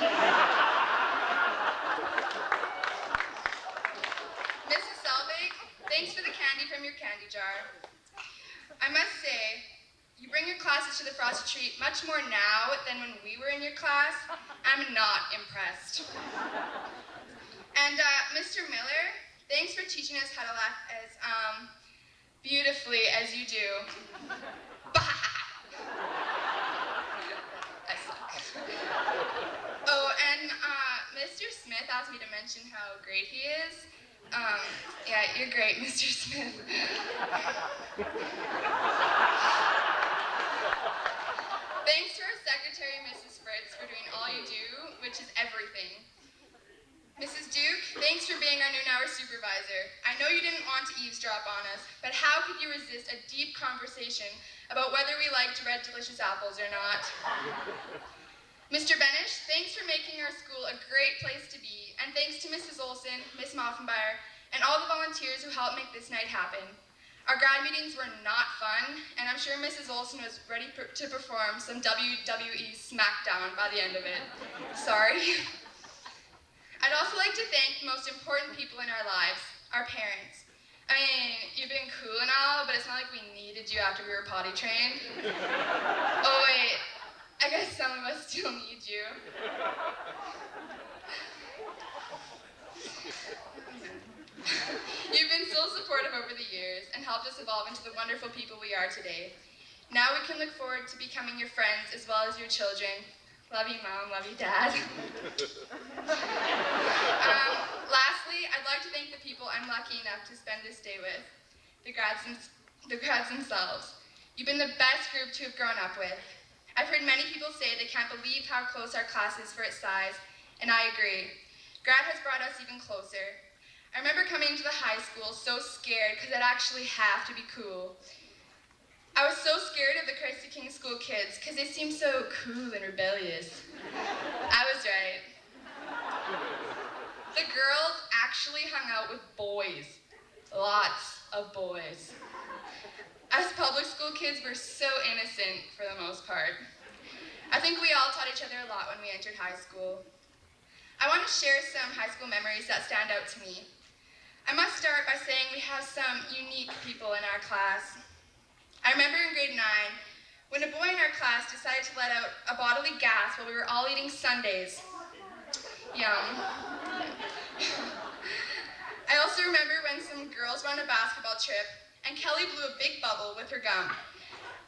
Mrs. Selvig, thanks for the candy from your candy jar. I must say, you bring your classes to the Frosted Treat much more now than when we were in your class. I'm not impressed. And Mr. Miller, thanks for teaching us how to laugh as beautifully as you do. I suck. Oh, and Mr. Smith asked me to mention how great he is. Yeah, you're great, Mr. Smith. Thanks to our secretary, Mrs. Fritz, for doing all you do, which is everything. Mrs. Duke, thanks for being our noon hour supervisor. I know you didn't want to eavesdrop on us, but how could you resist a deep conversation about whether we liked red delicious apples or not? Mr. Benish, thanks for making our school a great place to be, and thanks to Mrs. Olson, Miss Moffenbauer, and all the volunteers who helped make this night happen. Our grad meetings were not fun, and I'm sure Mrs. Olson was ready to perform some WWE SmackDown by the end of it. Sorry. I'd also like to thank the most important people in our lives, our parents. I mean, you've been cool and all, but it's not like we needed you after we were potty trained. Oh wait, I I guess some of us still need you. You've been so supportive over the years and helped us evolve into the wonderful people we are today. Now we can look forward to becoming your friends as well as your children. Love you, Mom. Love you, Dad. Lastly, I'd like to thank the people I'm lucky enough to spend this day with, the grads themselves. You've been the best group to have grown up with. I've heard many people say they can't believe how close our class is for its size, and I agree. Grad has brought us even closer. I remember coming to the high school so scared because I'd actually have to be cool. I was so scared of the Christ the King School kids because they seemed so cool and rebellious. I was right. The girls actually hung out with boys. Lots of boys. Us public school kids were so innocent for the most part. I think we all taught each other a lot when we entered high school. I want to share some high school memories that stand out to me. I must start by saying we have some unique people in our class. I remember in grade 9, when a boy in our class decided to let out a bodily gas while we were all eating sundaes. Yum. I also remember when some girls were on a basketball trip and Kelly blew a big bubble with her gum.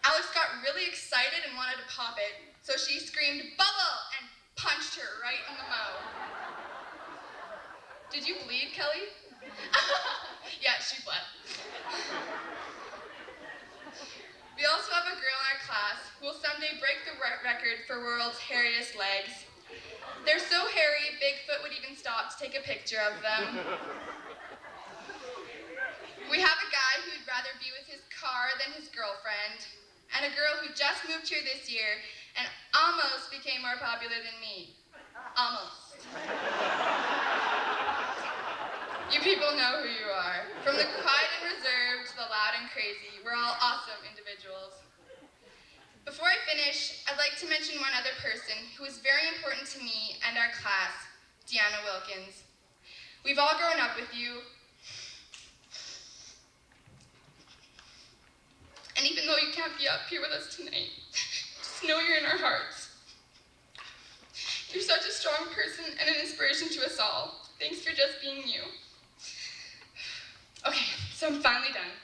Alex got really excited and wanted to pop it, so she screamed, "Bubble!" and punched her right in the mouth. Did you bleed, Kelly? Yeah, she bled. We also have a girl in our class who will someday break the record for world's hairiest legs. They're so hairy, Bigfoot would even stop to take a picture of them. We have a guy who'd rather be with his car than his girlfriend, and a girl who just moved here this year and almost became more popular than me. Almost. You people know who you are. From the quiet and reserved to the loud and crazy, we're all awesome individuals. Before I finish, I'd like to mention one other person who is very important to me and our class, Deanna Wilkins. We've all grown up with you, and even though you can't be up here with us tonight, just know you're in our hearts. You're such a strong person and an inspiration to us all. Thanks for just being you. Okay, so I'm finally done.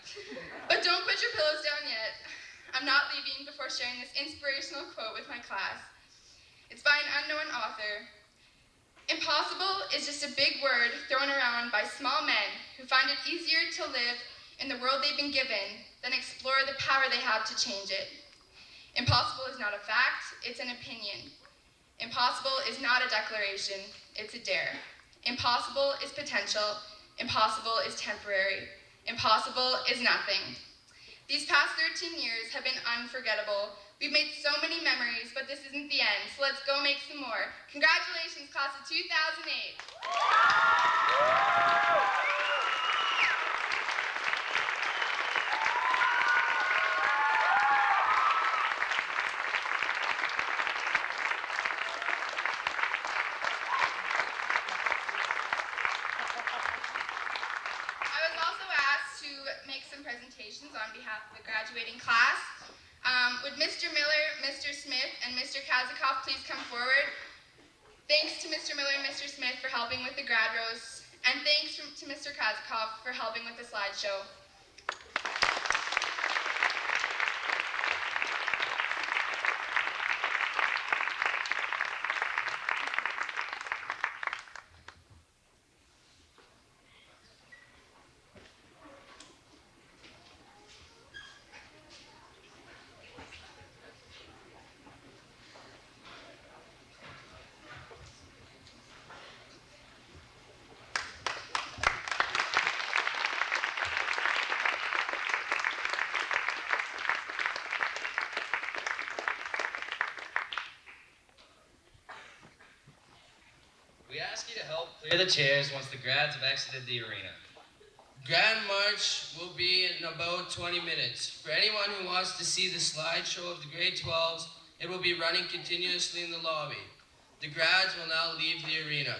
But don't put your pillows down yet. I'm not leaving before sharing this inspirational quote with my class. It's by an unknown author. Impossible is just a big word thrown around by small men who find it easier to live in the world they've been given than explore the power they have to change it. Impossible is not a fact, it's an opinion. Impossible is not a declaration, it's a dare. Impossible is potential. Impossible is temporary. Impossible is nothing. These past 13 years have been unforgettable. We've made so many memories, but this isn't the end, so let's go make some more. Congratulations, class of 2008. Presentations on behalf of the graduating class. Would Mr. Miller, Mr. Smith, and Mr. Kazikoff please come forward? Thanks to Mr. Miller and Mr. Smith for helping with the grad roast, and thanks to Mr. Kazikoff for helping with the slideshow. We ask you to help clear the chairs once the grads have exited the arena. Grand March will be in about 20 minutes. For anyone who wants to see the slideshow of the grade 12s, it will be running continuously in the lobby. The grads will now leave the arena.